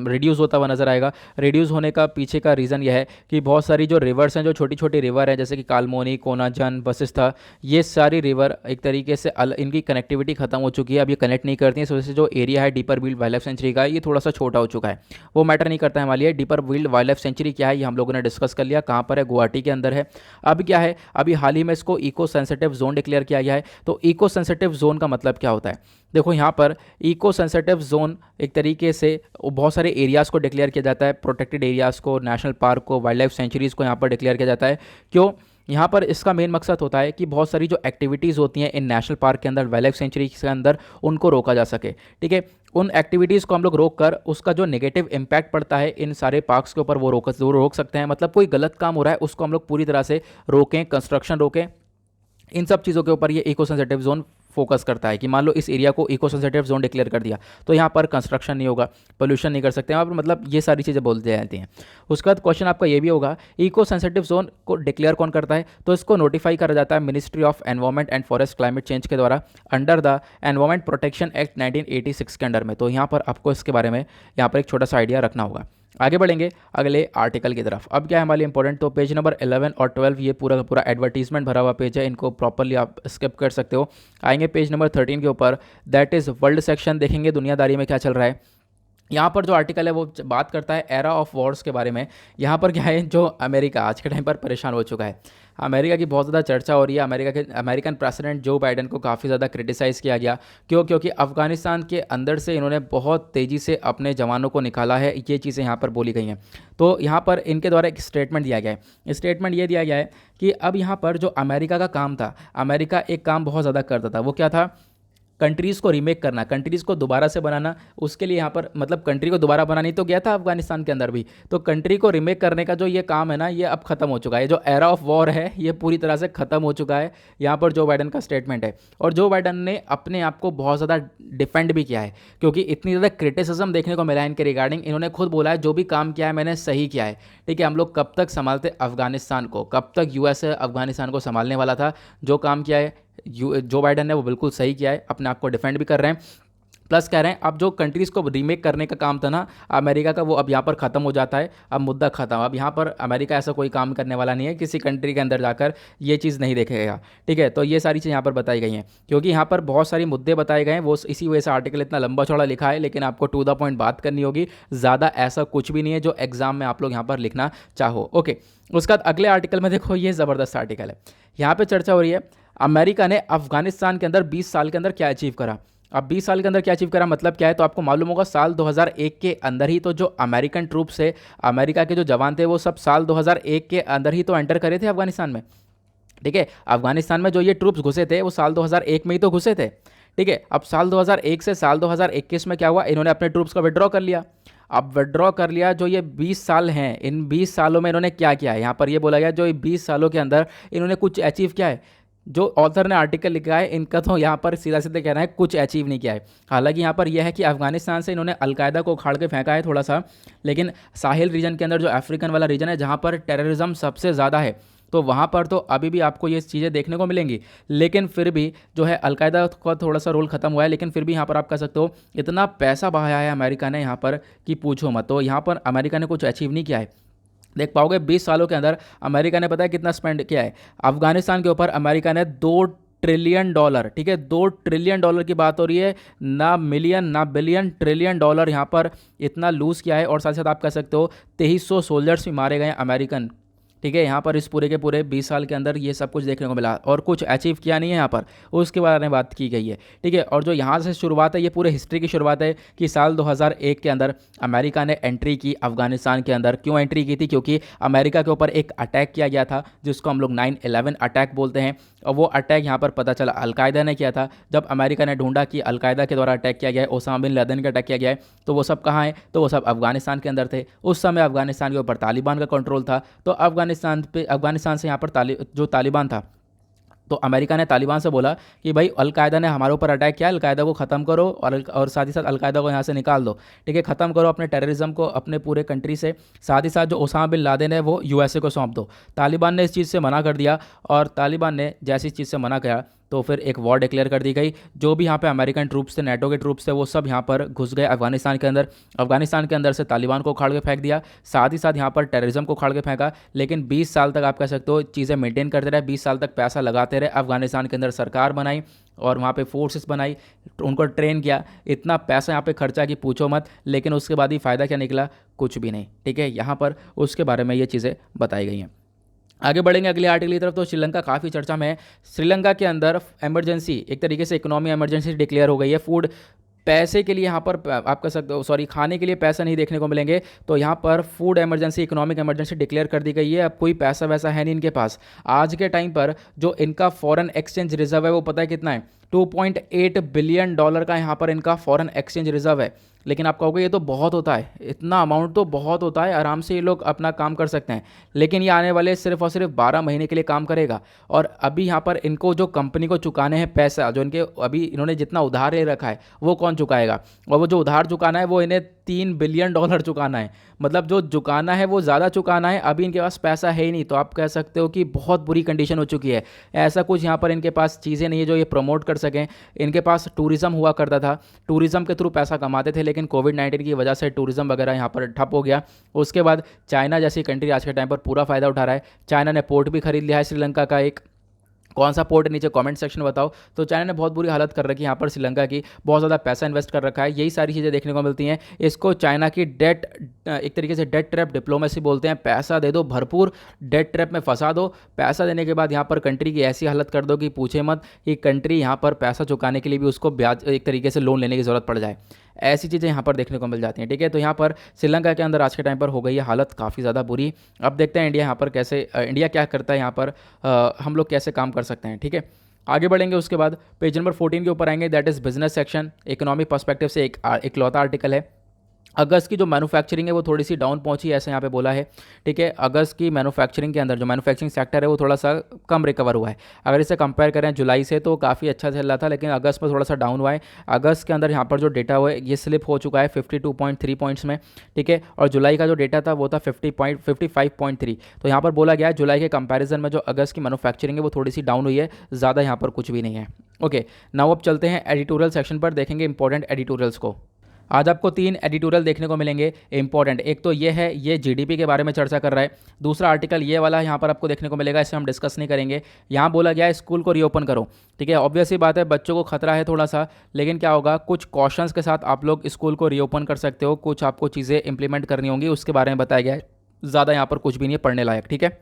रिड्यूस होता हुआ नजर आएगा। रिड्यूस होने का पीछे का रीज़न यह है कि बहुत सारी जो रिवर्स हैं, जो छोटी छोटी रिवर हैं, जैसे कि कालमोनी, कोनाजन, वशिष्ठा, ये सारी रिवर एक तरीके से इनकी कनेक्टिविटी खत्म हो चुकी है, अब ये कनेक्ट नहीं करती हैं। इस वजह से जो एरिया है deeper wild wild life sanctuary का, ये थोड़ा सा छोटा हो चुका है। वो मैटर नहीं करता है हमारे लिए। Deeper wild wild life sanctuary क्या है ये हम लोगों ने डिस्कस कर लिया, कहाँ पर है, गुवाहाटी के अंदर है। अब क्या है, अभी हाल ही में इसको इको सेंसिटिव जोन डिक्लेयर किया गया है। तो इको सेंसिटिव जोन का मतलब क्या होता है, देखो यहाँ पर इको सेंसिटिव जोन एक तरीके से बहुत सारे एरियाज़ को डिक्लेयर किया जाता है, प्रोटेक्टेड एरियाज़ को, नेशनल पार्क को, वाइल्ड लाइफ सेंचुरीज़ को यहाँ पर डिक्लेयर किया जाता है। क्यों, यहाँ पर इसका मेन मकसद होता है कि बहुत सारी जो एक्टिविटीज़ होती हैं इन नेशनल पार्क के अंदर, वाइल्ड लाइफ सेंचुरी के अंदर, उनको रोका जा सके। ठीक है, उन एक्टिविटीज़ को हम लोग रोक कर उसका जो नेगेटिव इम्पैक्ट पड़ता है इन सारे पार्क्स के ऊपर वो रोक सकते हैं। मतलब कोई गलत काम हो रहा है उसको हम लोग पूरी तरह से रोकें, कंस्ट्रक्शन रोकें, इन सब चीज़ों के ऊपर ये इको सेंसिटिव जोन फोकस करता है। कि मान लो इस एरिया को इको सेंसिटिव जोन डिक्लेयर कर दिया तो यहाँ पर कंस्ट्रक्शन नहीं होगा, पोल्यूशन नहीं कर सकते यहाँ पर, मतलब ये सारी चीज़ें बोलते जाती हैं। उसके बाद क्वेश्चन आपका ये भी होगा, इको सेंसिटिव जोन को डिक्लेयर कौन करता है, तो इसको नोटिफाई करा जाता है ministry of environment and forest climate change के द्वारा under the environment protection act 1986 के अंडर में। तो यहाँ पर आपको इसके बारे में यहाँ पर एक छोटा सा आइडिया रखना होगा। आगे बढ़ेंगे अगले आर्टिकल की तरफ। अब क्या है हमारे लिए इंपॉर्टेंट, तो पेज नंबर 11 और 12 ये पूरा का पूरा एडवर्टीजमेंट भरा हुआ पेज है, इनको प्रॉपरली आप स्किप कर सकते हो। आएंगे पेज नंबर 13 के ऊपर, दैट इज़ वर्ल्ड सेक्शन, देखेंगे दुनियादारी में क्या चल रहा है। यहाँ पर जो आर्टिकल है वो बात करता है एरा ऑफ वॉर्स के बारे में। यहाँ पर क्या है, जो अमेरिका आज के टाइम पर परेशान हो चुका है, अमेरिका की बहुत ज़्यादा चर्चा हो रही है। अमेरिकन प्रेसिडेंट जो बाइडन को काफ़ी ज़्यादा क्रिटिसाइज़ किया गया। क्यों, क्योंकि अफगानिस्तान के अंदर से इन्होंने बहुत तेज़ी से अपने जवानों को निकाला है, ये चीज़ें यहाँ पर बोली गई हैं। तो यहाँ पर इनके द्वारा एक स्टेटमेंट दिया गया है। स्टेटमेंट ये दिया गया है कि अब यहाँ पर जो अमेरिका का काम था, अमेरिका एक काम बहुत ज़्यादा करता था, वो क्या था, कंट्रीज़ को रीमेक करना, कंट्रीज़ को दोबारा से बनाना। उसके लिए यहाँ पर मतलब कंट्री को दोबारा बनानी तो गया था अफगानिस्तान के अंदर भी, तो कंट्री को रीमेक करने का जो ये काम है ना, ये अब खत्म हो चुका है। जो एरा ऑफ वॉर है ये पूरी तरह से खत्म हो चुका है। यहाँ पर जो बाइडन का स्टेटमेंट है, और जो बाइडन ने अपने आप को बहुत ज़्यादा डिफेंड भी किया है, क्योंकि इतनी ज़्यादा क्रिटिसिज्म देखने को मिला है इनके रिगार्डिंग। इन्होंने खुद बोला है जो भी काम किया है मैंने सही किया है। ठीक है, हम लोग कब तक संभालते अफगानिस्तान को, कब तक यूएसए अफगानिस्तान को संभालने वाला था। जो काम किया है जो बाइडन ने वो बिल्कुल सही किया है, अपने आप को डिफेंड भी कर रहे हैं, प्लस कह रहे हैं अब जो कंट्रीज़ को रीमेक करने का काम था ना अमेरिका का, वो अब यहाँ पर ख़त्म हो जाता है, अब मुद्दा ख़त्म। अब यहाँ पर अमेरिका ऐसा कोई काम करने वाला नहीं है, किसी कंट्री के अंदर जाकर ये चीज़ नहीं देखेगा। ठीक है, तो ये सारी चीज़ यहाँ पर बताई गई हैं, क्योंकि यहाँ पर बहुत सारी मुद्दे बताए गए हैं। वो इसी वजह से आर्टिकल इतना लंबा चौड़ा लिखा है, लेकिन आपको टू द पॉइंट बात करनी होगी। ज़्यादा ऐसा कुछ भी नहीं है जो एग्जाम में आप लोग यहाँ पर लिखना चाहो। ओके, उसके बाद अगले आर्टिकल में देखो, ये ज़बरदस्त आर्टिकल है। यहाँ पर चर्चा हो रही है अमेरिका ने अफगानिस्तान के अंदर 20 साल के अंदर क्या अचीव करा। अब 20 साल के अंदर क्या अचीव करा मतलब क्या है, तो आपको मालूम होगा साल 2001 के अंदर ही तो जो अमेरिकन ट्रूप्स है, अमेरिका के जो जवान थे, वो सब साल 2001 के अंदर ही तो एंटर करे थे अफगानिस्तान में। ठीक है, अफगानिस्तान में जो ये ट्रूप्स घुसे थे वो साल 2001 में ही तो घुसे थे। ठीक है, अब साल 2001 से साल 2021 में क्या हुआ, इन्होंने अपने ट्रूप्स को विड्रॉ कर लिया। अब विड्रॉ कर लिया, जो ये 20 साल हैं, इन 20 सालों में इन्होंने क्या किया है, यहाँ पर ये बोला गया जो 20 सालों के अंदर इन्होंने कुछ अचीव किया है। जो ऑथर ने आर्टिकल लिखा है इनका तो यहाँ पर सीधा सीधा कहना है कुछ अचीव नहीं किया है। हालांकि यहाँ पर यह है कि अफगानिस्तान से इन्होंने अलकायदा को उखाड़ के फेंका है थोड़ा सा, लेकिन साहिल रीजन के अंदर जो अफ्रीकन वाला रीजन है जहाँ पर टेररिज्म सबसे ज़्यादा है, तो वहाँ पर तो अभी भी आपको ये चीज़ें देखने को मिलेंगी। लेकिन फिर भी जो है अलकायदा का थोड़ा सा रोल खत्म हुआ है, लेकिन फिर भी यहाँ पर आप कह सकते हो इतना पैसा बहाया है अमेरिका ने यहाँ पर कि पूछो मत। तो यहाँ पर अमेरिका ने कुछ अचीव नहीं किया है। देख पाओगे 20 सालों के अंदर अमेरिका ने पता है कितना स्पेंड किया है अफगानिस्तान के ऊपर। अमेरिका ने $2 ट्रिलियन, ठीक है, $2 ट्रिलियन की बात हो रही है, ना मिलियन ना बिलियन, ट्रिलियन डॉलर यहाँ पर इतना लूज़ किया है। और साथ साथ आप कह सकते हो 2300 सोल्जर्स भी मारे गए अमेरिकन। ठीक है, यहाँ पर इस पूरे के पूरे 20 साल के अंदर ये सब कुछ देखने को मिला और कुछ अचीव किया नहीं है यहाँ पर, उसके बारे में बात की गई है। ठीक है, और जो यहाँ से शुरुआत है, ये पूरे हिस्ट्री की शुरुआत है कि साल 2001 के अंदर अमेरिका ने एंट्री की अफगानिस्तान के अंदर। क्यों एंट्री की थी, क्योंकि अमेरिका के ऊपर एक अटैक किया गया था जिसको हम लोग 9/11 अटैक बोलते हैं। और वो अटैक यहाँ पर पता चला अलकायदा ने किया था। जब अमेरिका ने ढूंढा कि अलकायदा के द्वारा अटैक किया गया है, ओसामा बिन लादेन का अटैक किया गया है, तो वो सब कहाँ हैं, तो वो सब अफगानिस्तान के अंदर थे। उस समय अफगानिस्तान के ऊपर तालिबान का कंट्रोल था, तो अफगानिस्तान से यहाँ पर जो तालिबान था, तो अमेरिका ने तालिबान से बोला कि भाई अलकायदा ने हमारे ऊपर अटैक किया, अलकायदा को ख़त्म करो और साथ ही साथ अलकायदा को यहाँ से निकाल दो। ठीक है, ख़त्म करो अपने टेररिज्म को अपने पूरे कंट्री से, साथ ही साथ जो ओसामा बिन लादेन है वो यूएसए को सौंप दो। तालिबान ने इस चीज़ से मना कर दिया, और तालिबान ने जैसी इस चीज़ से मना किया तो फिर एक वॉर डिक्लेयर कर दी गई। जो भी यहाँ पे अमेरिकन ट्रूप्स थे, नेटो के ट्रूप्स थे, वो सब यहाँ पर घुस गए अफगानिस्तान के अंदर। अफगानिस्तान के अंदर से तालिबान को उखाड़ के फेंक दिया, साथ ही साथ यहाँ पर टेररिज्म को उखाड़ के फेंका। लेकिन 20 साल तक आप कह सकते हो चीज़ें मेंटेन करते रहे, 20 साल तक पैसा लगाते रहे, अफगानिस्तान के अंदर सरकार बनाई और वहाँ पे फोर्सेस बनाई, उनको ट्रेन किया, इतना पैसा यहाँ पे खर्चा कि पूछो मत। लेकिन उसके बाद ही फ़ायदा क्या निकला? कुछ भी नहीं। ठीक है, यहाँ पर उसके बारे में ये चीज़ें बताई गई हैं। आगे बढ़ेंगे अगले आर्टिकल की तरफ। तो श्रीलंका काफ़ी चर्चा में है। श्रीलंका के अंदर इमरजेंसी, एक तरीके से इकोनॉमी इमरजेंसी डिक्लेयर हो गई है। फूड पैसे के लिए यहाँ पर आप कह सकते हो, सॉरी, खाने के लिए पैसा नहीं देखने को मिलेंगे, तो यहाँ पर food emergency, economic emergency declare कर दी गई है। अब कोई पैसा वैसा है नहीं इनके पास। आज के टाइम पर जो इनका फॉरेन एक्सचेंज रिजर्व है वो पता है कितना है? $2.8 बिलियन का यहाँ पर इनका फॉरेन एक्सचेंज रिजर्व है। लेकिन आप कहोगे ये तो बहुत होता है, इतना अमाउंट तो बहुत होता है, आराम से ये लोग अपना काम कर सकते हैं। लेकिन ये आने वाले सिर्फ और सिर्फ 12 महीने के लिए काम करेगा। और अभी यहाँ पर इनको जो कंपनी को चुकाने हैं पैसा, जो इनके अभी इन्होंने जितना उधार ले रखा है वो कौन चुकाएगा? और वो जो उधार चुकाना है वो इन्हें $3 बिलियन चुकाना है। मतलब जो चुकाना है वो ज़्यादा चुकाना है, अभी इनके पास पैसा है ही नहीं। तो आप कह सकते हो कि बहुत बुरी कंडीशन हो चुकी है। ऐसा कुछ यहाँ पर इनके पास चीज़ें नहीं है जो ये प्रमोट कर सकें। इनके पास टूरिज़्म हुआ करता था, टूरिज़्म के थ्रू पैसा कमाते थे, लेकिन कोविड-19 की वजह से टूरिज़्म वगैरह यहाँ पर ठप हो गया। उसके बाद चाइना जैसी कंट्री आज के टाइम पर पूरा फ़ायदा उठा रहा है। चाइना ने पोर्ट भी खरीद लिया है श्रीलंका का एक। कौन सा पोर्ट, नीचे कमेंट सेक्शन में बताओ। तो चाइना ने बहुत बुरी हालत कर रखी है यहाँ पर श्रीलंका की, बहुत ज़्यादा पैसा इन्वेस्ट कर रखा है। यही सारी चीज़ें देखने को मिलती हैं। इसको चाइना की डेट, एक तरीके से डेट ट्रैप डिप्लोमेसी बोलते हैं। पैसा दे दो भरपूर, डेट ट्रैप में फंसा दो। पैसा देने के बाद यहाँ पर कंट्री की ऐसी हालत कर दो कि पूछे मत, कि कंट्री यहाँ पर पैसा चुकाने के लिए भी उसको ब्याज, एक तरीके से लोन लेने की ज़रूरत पड़ जाए। ऐसी चीज़ें यहाँ पर देखने को मिल जाती हैं। ठीक है, तो यहाँ पर श्रीलंका के अंदर आज के टाइम पर हो गई है हालत काफ़ी ज़्यादा बुरी। अब देखते हैं इंडिया यहाँ पर कैसे, इंडिया क्या करता है यहाँ पर, हम लोग कैसे काम कर सकते हैं। ठीक है, आगे बढ़ेंगे। उसके बाद पेज नंबर 14 के ऊपर आएंगे, that is business section. Economic perspective से एक लौता आर्टिकल है। अगस्त की जो मैन्युफैक्चरिंग है वो थोड़ी सी डाउन पहुंची, ऐसे यहाँ पे बोला है। ठीक है, अगस्त की मैन्युफैक्चरिंग के अंदर जो मैन्युफैक्चरिंग सेक्टर है वो थोड़ा सा कम रिकवर हुआ है। अगर इसे कंपेयर करें जुलाई से तो काफ़ी अच्छा चल रहा था, लेकिन अगस्त में थोड़ा सा डाउन हुआ है। अगस्त के अंदर यहाँ पर जो डेटा हुआ है ये स्लिप हो चुका है 52.3 पॉइंट्स में। ठीक है, और जुलाई का जो डेटा था वो था 55.3। तो यहाँ पर बोला गया है जुलाई के कंपेरिजन में जो अगस्त की मैन्युफैक्चरिंग है वो थोड़ी सी डाउन हुई है, ज़्यादा यहाँ पर कुछ भी नहीं है। ओके, नाउ अब चलते हैं एडिटोरियल सेक्शन पर, देखेंगे इंपॉर्टेंट एडिटोरियल्स को। आज आपको 3 एडिटोरियल देखने को मिलेंगे इंपॉर्टेंट। एक तो ये है, ये जीडीपी के बारे में चर्चा कर रहा है। दूसरा आर्टिकल ये वाला यहाँ पर आपको देखने को मिलेगा, इसे हम डिस्कस नहीं करेंगे। यहाँ बोला गया है स्कूल को रीओपन करो। ठीक है, ऑब्वियस ही बात है, बच्चों को खतरा है थोड़ा सा, लेकिन क्या होगा, कुछ कॉशंस के साथ आप लोग स्कूल को रीओपन कर सकते हो। कुछ आपको चीज़ें इंप्लीमेंट करनी होंगी, उसके बारे में बताया गया है। ज़्यादा यहाँ पर कुछ भी नहीं है पढ़ने लायक। ठीक है,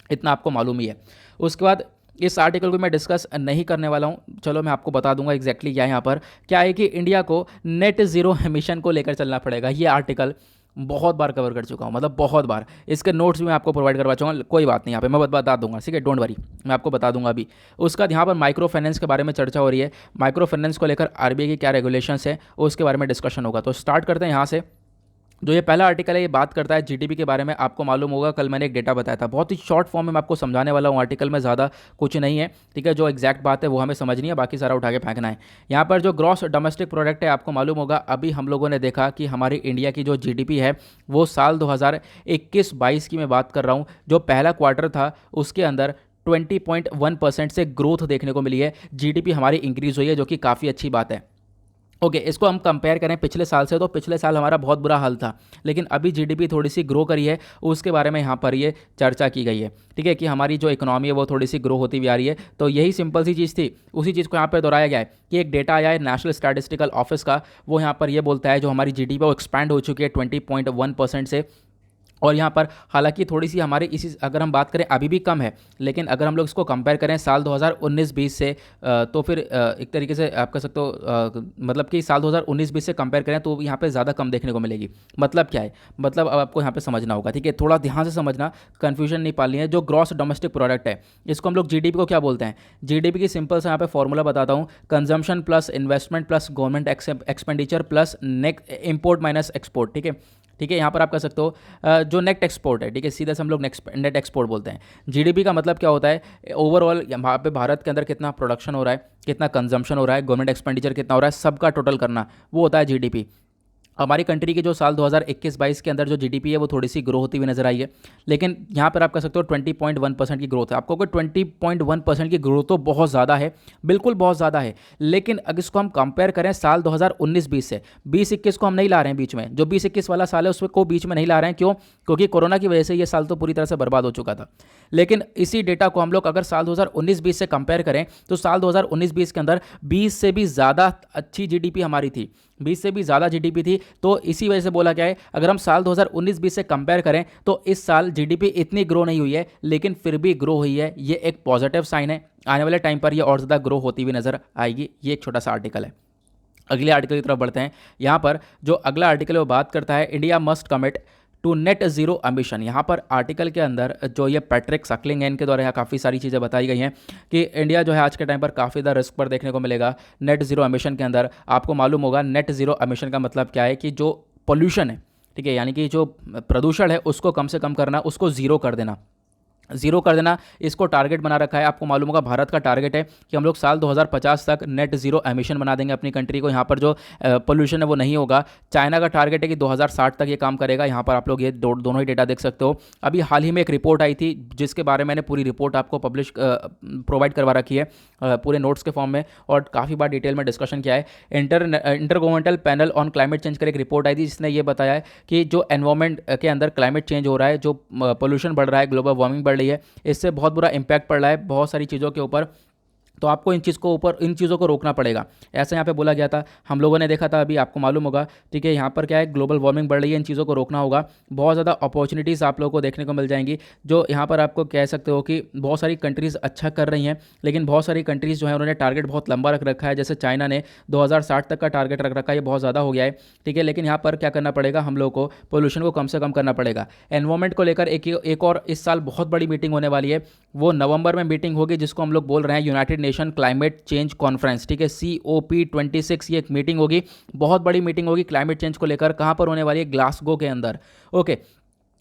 इतना आपको मालूम ही है। उसके बाद इस आर्टिकल को मैं डिस्कस नहीं करने वाला हूं, चलो मैं आपको बता दूंगा एग्जैक्टली क्या है। यहाँ पर क्या है कि इंडिया को नेट ज़ीरो एमिशन को लेकर चलना पड़ेगा। ये आर्टिकल बहुत बार कवर कर चुका हूँ, मतलब बहुत बार। इसके नोट्स भी मैं आपको प्रोवाइड करवा चाहूँगा, कोई बात नहीं, यहाँ पे मैं बता दूंगा। ठीक है, डोंट वरी, मैं आपको बता दूंगा अभी। उसके बाद यहाँ पर माइक्रो फाइनेंस के बारे में चर्चा हो रही है। माइक्रो फाइनेंस को लेकर आरबीआई की क्या रेगुलेशंस है उसके बारे में डिस्कशन होगा। तो स्टार्ट करते हैं यहाँ से। जो ये पहला आर्टिकल है ये बात करता है जीडीपी के बारे में। आपको मालूम होगा कल मैंने एक डेटा बताया था, बहुत ही शॉर्ट फॉर्म में मैं आपको समझाने वाला हूँ। आर्टिकल में ज़्यादा कुछ नहीं है। ठीक है, जो एग्जैक्ट बात है वो हमें समझनी है, बाकी सारा उठा के फेंकना है। यहाँ पर जो ग्रॉस डोमेस्टिक प्रोडक्ट है, आपको मालूम होगा अभी हम लोगों ने देखा कि हमारी इंडिया की जो जीडीपी है वो साल 2021-22 की मैं बात कर रहा हूँ, जो पहला क्वार्टर था उसके अंदर 20.1% से ग्रोथ देखने को मिली है। जीडीपी हमारी इंक्रीज़ हुई है, जो कि काफ़ी अच्छी बात है। ओके, इसको हम कंपेयर करें पिछले साल से, तो पिछले साल हमारा बहुत बुरा हाल था, लेकिन अभी जीडीपी थोड़ी सी ग्रो करी है, उसके बारे में यहाँ पर ये चर्चा की गई है। ठीक है, कि हमारी जो इकोनॉमी है वो थोड़ी सी ग्रो होती भी आ रही है। तो यही सिंपल सी चीज़ थी, उसी चीज़ को यहाँ पर दोहराया गया है कि एक डेटा आया है नेशनल स्टैटिस्टिकल ऑफिस का, वो यहाँ पर ये बोलता है जो हमारी जीडीपी वो एक्सपैंड हो चुकी है 20.1% से। और यहाँ पर हालांकि थोड़ी सी हमारे इसी, अगर हम बात करें अभी भी कम है, लेकिन अगर हम लोग इसको कंपेयर करें साल 2019-20 से, तो फिर एक तरीके से आप कह सकते हो, मतलब कि साल 2019-20 से कंपेयर करें तो यहाँ पे ज़्यादा कम देखने को मिलेगी। मतलब क्या है, मतलब अब आपको यहाँ पे समझना होगा। ठीक है, थोड़ा ध्यान से समझना, कन्फ्यूजन नहीं पालनी है। जो ग्रॉस डोमेस्टिक प्रोडक्ट है, इसको हम लोग जीडीपी को क्या बोलते हैं? जीडीपी की सिंपल सा यहाँ पे फॉर्मूला बताता हूँ, consumption plus investment plus government expenditure plus net import minus export. ठीक है, ठीक है, यहाँ पर आप कह सकते हो जो नेट एक्सपोर्ट है। ठीक है, सीधे से हम लोग नेट एक्सपोर्ट बोलते हैं। जीडीपी का मतलब क्या होता है? ओवरऑल यहाँ पे भारत के अंदर कितना प्रोडक्शन हो रहा है, कितना कंजम्पशन हो रहा है, गवर्नमेंट एक्सपेंडिचर कितना हो रहा है, सबका टोटल करना, वो होता है जीडीपी। हमारी कंट्री की जो साल 2021-22 के अंदर जो जीडीपी है वो थोड़ी सी ग्रो होती हुई नजर आई है, लेकिन यहाँ पर आप कह सकते हो 20.1% की ग्रोथ है। आपको कोई 20.1% की ग्रोथ तो बहुत ज़्यादा है, बिल्कुल बहुत ज़्यादा है, लेकिन अगर इसको हम कंपेयर करें साल 2019-20 से, 20-21 को हम नहीं ला रहे हैं बीच में, जो 20-21 वाला साल है उसमें को बीच में नहीं ला रहे हैं। क्यों? क्योंकि कोरोना की वजह से ये साल तो पूरी तरह से बर्बाद हो चुका था। लेकिन इसी डेटा को हम लोग अगर साल 2019-20 से कंपेयर करें तो साल 2019-20 के अंदर 20 से भी ज़्यादा अच्छी जीडीपी हमारी थी, 20 से भी ज़्यादा जीडीपी थी। तो इसी वजह से बोला गया है अगर हम साल 2019-20 से कंपेयर करें तो इस साल जीडीपी इतनी ग्रो नहीं हुई है, लेकिन फिर भी ग्रो हुई है। ये एक पॉजिटिव साइन है। आने वाले टाइम पर ये और ज़्यादा ग्रो होती हुई नज़र आएगी। ये एक छोटा सा आर्टिकल है। अगले आर्टिकल की तरफ बढ़ते हैं। यहाँ पर जो अगला आर्टिकल है वो बात करता है India must commit to net zero emission. यहाँ पर आर्टिकल के अंदर जो ये पैट्रिक सकलिंग है इनके द्वारा यहाँ काफ़ी सारी चीज़ें बताई गई हैं कि इंडिया जो है आज के टाइम पर काफ़ी ज़्यादा रिस्क पर देखने को मिलेगा नेट जीरो एमिशन के अंदर। आपको मालूम होगा नेट जीरो एमिशन का मतलब क्या है कि जो पोल्यूशन है, ठीक है, यानी कि जो प्रदूषण है उसको कम से कम करना, उसको ज़ीरो कर देना, जीरो कर देना, इसको टारगेट बना रखा है। आपको मालूम होगा भारत का टारगेट है कि हम लोग साल 2050 तक नेट जीरो एमिशन बना देंगे अपनी कंट्री को। यहाँ पर जो पोल्यूशन है वो नहीं होगा। चाइना का टारगेट है कि 2060 तक ये काम करेगा। यहाँ पर आप लोग ये दोनों ही डेटा देख सकते हो। अभी हाल ही में एक रिपोर्ट आई थी जिसके बारे में मैंने पूरी रिपोर्ट आपको पब्लिश प्रोवाइड करवा रखी है पूरे नोट्स के फॉर्म में, और काफ़ी बार डिटेल में डिस्कशन किया है। Inter governmental panel on climate change कर एक रिपोर्ट आई थी जिसने ये बताया है कि जो एनवायरमेंट के अंदर क्लाइमेट चेंज हो रहा है, जो पोल्यूशन बढ़ रहा है, ग्लोबल वार्मिंग बढ़ रही है, इससे बहुत बुरा इम्पैक्ट पड़ रहा है बहुत सारी चीज़ों के ऊपर। तो आपको इन चीज़ों को रोकना पड़ेगा, ऐसा यहाँ पे बोला गया था। हम लोगों ने देखा था, अभी आपको मालूम होगा, ठीक है, यहाँ पर क्या है, ग्लोबल वार्मिंग बढ़ रही है, इन चीज़ों को रोकना होगा। बहुत ज़्यादा अपॉर्चुनिटीज़ आप लोगों को देखने को मिल जाएंगी। जो यहाँ पर आपको कह सकते हो कि बहुत सारी कंट्रीज़ अच्छा कर रही हैं, लेकिन बहुत सारी कंट्रीज़ जो है उन्होंने टारगेट बहुत लंबा रख रखा है। जैसे चाइना ने 2060 तक का टारगेट रख रखा है, ये बहुत ज़्यादा हो गया है, ठीक है। लेकिन यहाँ पर क्या करना पड़ेगा, हम लोग को पोल्यूशन को कम से कम करना पड़ेगा। एनवायरमेंट को लेकर एक और इस साल बहुत बड़ी मीटिंग होने वाली है, वो नवंबर में मीटिंग होगी, जिसको हम लोग बोल रहे हैं United nation climate change conference, ठीक है, COP26। ये एक मीटिंग होगी, बहुत बड़ी मीटिंग होगी क्लाइमेट चेंज को लेकर। कहाँ पर होने वाली है? ग्लासगो के अंदर। ओके,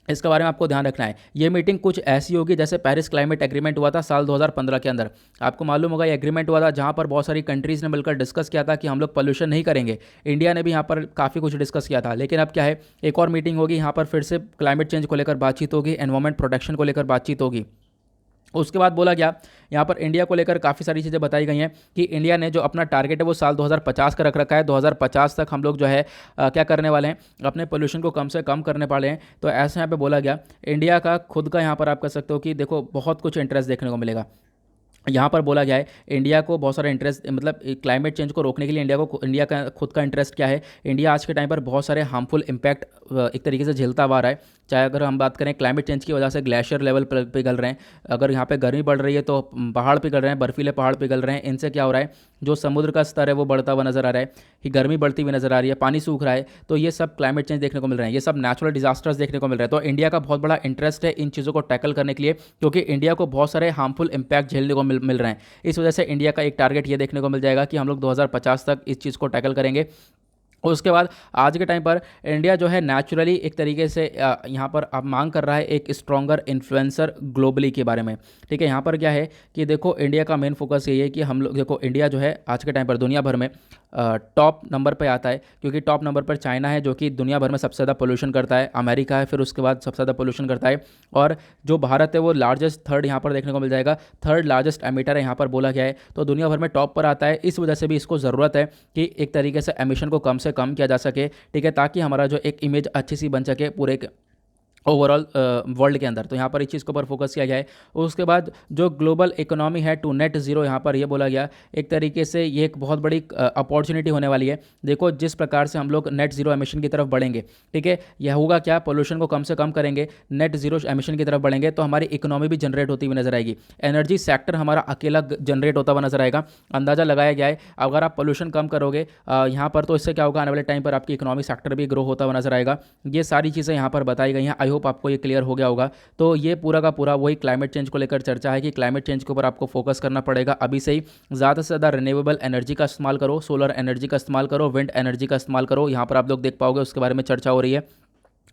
इसके बारे में आपको ध्यान रखना है। ये मीटिंग कुछ ऐसी होगी जैसे पेरिस क्लाइमेट एग्रीमेंट हुआ था साल 2015 के अंदर। आपको मालूम होगा ये एग्रीमेंट हुआ था जहाँ पर बहुत सारी कंट्रीज़ ने मिलकर डिस्कस किया था कि हम लोग पोल्यूशन नहीं करेंगे। इंडिया ने भी यहाँ पर काफ़ी कुछ डिस्कस किया था। लेकिन अब क्या है, एक और मीटिंग होगी, यहाँ पर फिर से क्लाइमेट चेंज को लेकर बातचीत होगी, एनवायरमेंट प्रोटेक्शन को लेकर बातचीत होगी। उसके बाद बोला गया, यहाँ पर इंडिया को लेकर काफ़ी सारी चीज़ें बताई गई हैं कि इंडिया ने जो अपना टारगेट है वो साल 2050 का रख रखा है। 2050 तक हम लोग जो है क्या करने वाले हैं, अपने पोल्यूशन को कम से कम करने वाले हैं। तो ऐसे यहाँ पे बोला गया, इंडिया का खुद का यहाँ पर आप कह सकते हो कि देखो बहुत कुछ इंटरेस्ट देखने को मिलेगा। यहाँ पर बोला गया है इंडिया को बहुत सारा इंटरेस्ट, मतलब क्लाइमेट चेंज को रोकने के लिए इंडिया का खुद का इंटरेस्ट क्या है। इंडिया आज के टाइम पर बहुत सारे हार्मफुल इम्पैक्ट एक तरीके से झेलता हुआ आ रहा है। चाहे अगर हम बात करें क्लाइमेट चेंज की वजह से ग्लेशियर लेवल पिघल रहे हैं, अगर यहाँ पे गर्मी बढ़ रही है तो पहाड़ पिघल रहे हैं, बर्फीले पहाड़ पिघल रहे हैं। इनसे क्या हो रहा है, जो समुद्र का स्तर है वो बढ़ता हुआ नजर आ रहा है, कि गर्मी बढ़ती हुई नजर आ रही है, पानी सूख रहा है। तो ये सब क्लाइमेट चेंज देखने को मिल रहे हैं, ये सब नेचुरल डिजास्टर्स देखने को मिल रहे हैं। तो इंडिया का बहुत बड़ा इंटरेस्ट है इन चीज़ों को टैकल करने के लिए, क्योंकि इंडिया को बहुत सारे हार्मफुल इम्पैक्ट झेलने को मिल रहे हैं। इस वजह से इंडिया का एक टारगेट ये देखने को मिल जाएगा कि हम लोग 2050 तक इस चीज़ को टैकल करेंगे। उसके बाद आज के टाइम पर इंडिया जो है नेचुरली एक तरीके से यहाँ पर अब मांग कर रहा है एक स्ट्रॉन्गर इन्फ्लुएंसर ग्लोबली के बारे में, ठीक है। यहाँ पर क्या है कि देखो इंडिया का मेन फोकस ये है कि हम लोग, देखो इंडिया जो है आज के टाइम पर दुनिया भर में टॉप नंबर पे आता है, क्योंकि टॉप नंबर पर चाइना है जो कि दुनिया भर में सबसे ज़्यादा पोल्यूशन करता है, अमेरिका है फिर उसके बाद सबसे ज़्यादा पोल्यूशन करता है, और जो भारत है वो लार्जेस्ट थर्ड यहाँ पर देखने को मिल जाएगा, थर्ड लार्जेस्ट एमिटर है यहाँ पर बोला गया है। तो दुनिया भर में टॉप पर आता है। इस वजह से भी इसको ज़रूरत है कि एक तरीके से एमिशन को कम से कम किया जा सके, ठीक है, ताकि हमारा जो एक इमेज अच्छी सी बन सके पूरे ओवरऑल वर्ल्ड के अंदर। तो यहाँ पर इस चीज़ के ऊपर फोकस किया गया है। उसके बाद जो ग्लोबल इकोनॉमी है टू नेट ज़ीरो, यहाँ पर ये बोला गया एक तरीके से ये एक बहुत बड़ी अपॉर्चुनिटी होने वाली है। देखो जिस प्रकार से हम लोग नेट ज़ीरो एमिशन की तरफ बढ़ेंगे, ठीक है, यह होगा क्या, पोल्यूशन को कम से कम करेंगे, नेट ज़ीरो एमिशन की तरफ बढ़ेंगे, तो हमारी इकोनॉमी भी जनरेट होती हुई नजर आएगी। एनर्जी सेक्टर हमारा अकेला जनरेट होता हुआ नजर आएगा। अंदाज़ा लगाया गया है अगर आप पोल्यूशन कम करोगे यहाँ पर, तो इससे क्या होगा, आने वाले टाइम पर आपकी इकोनॉमी सेक्टर भी ग्रो होता हुआ नजर आएगा। ये सारी चीज़ें यहाँ पर बताई गई हैं। आई होप आपको ये क्लियर हो गया होगा। तो ये पूरा का पूरा वही क्लाइमेट चेंज को लेकर चर्चा है कि क्लाइमेट चेंज के ऊपर आपको फोकस करना पड़ेगा अभी से ही। ज़्यादा से ज़्यादा रिन्यूएबल एनर्जी का इस्तेमाल करो, सोलर एनर्जी का इस्तेमाल करो, विंड एनर्जी का इस्तेमाल करो। यहाँ पर आप लोग देख पाओगे उसके बारे में चर्चा हो रही है।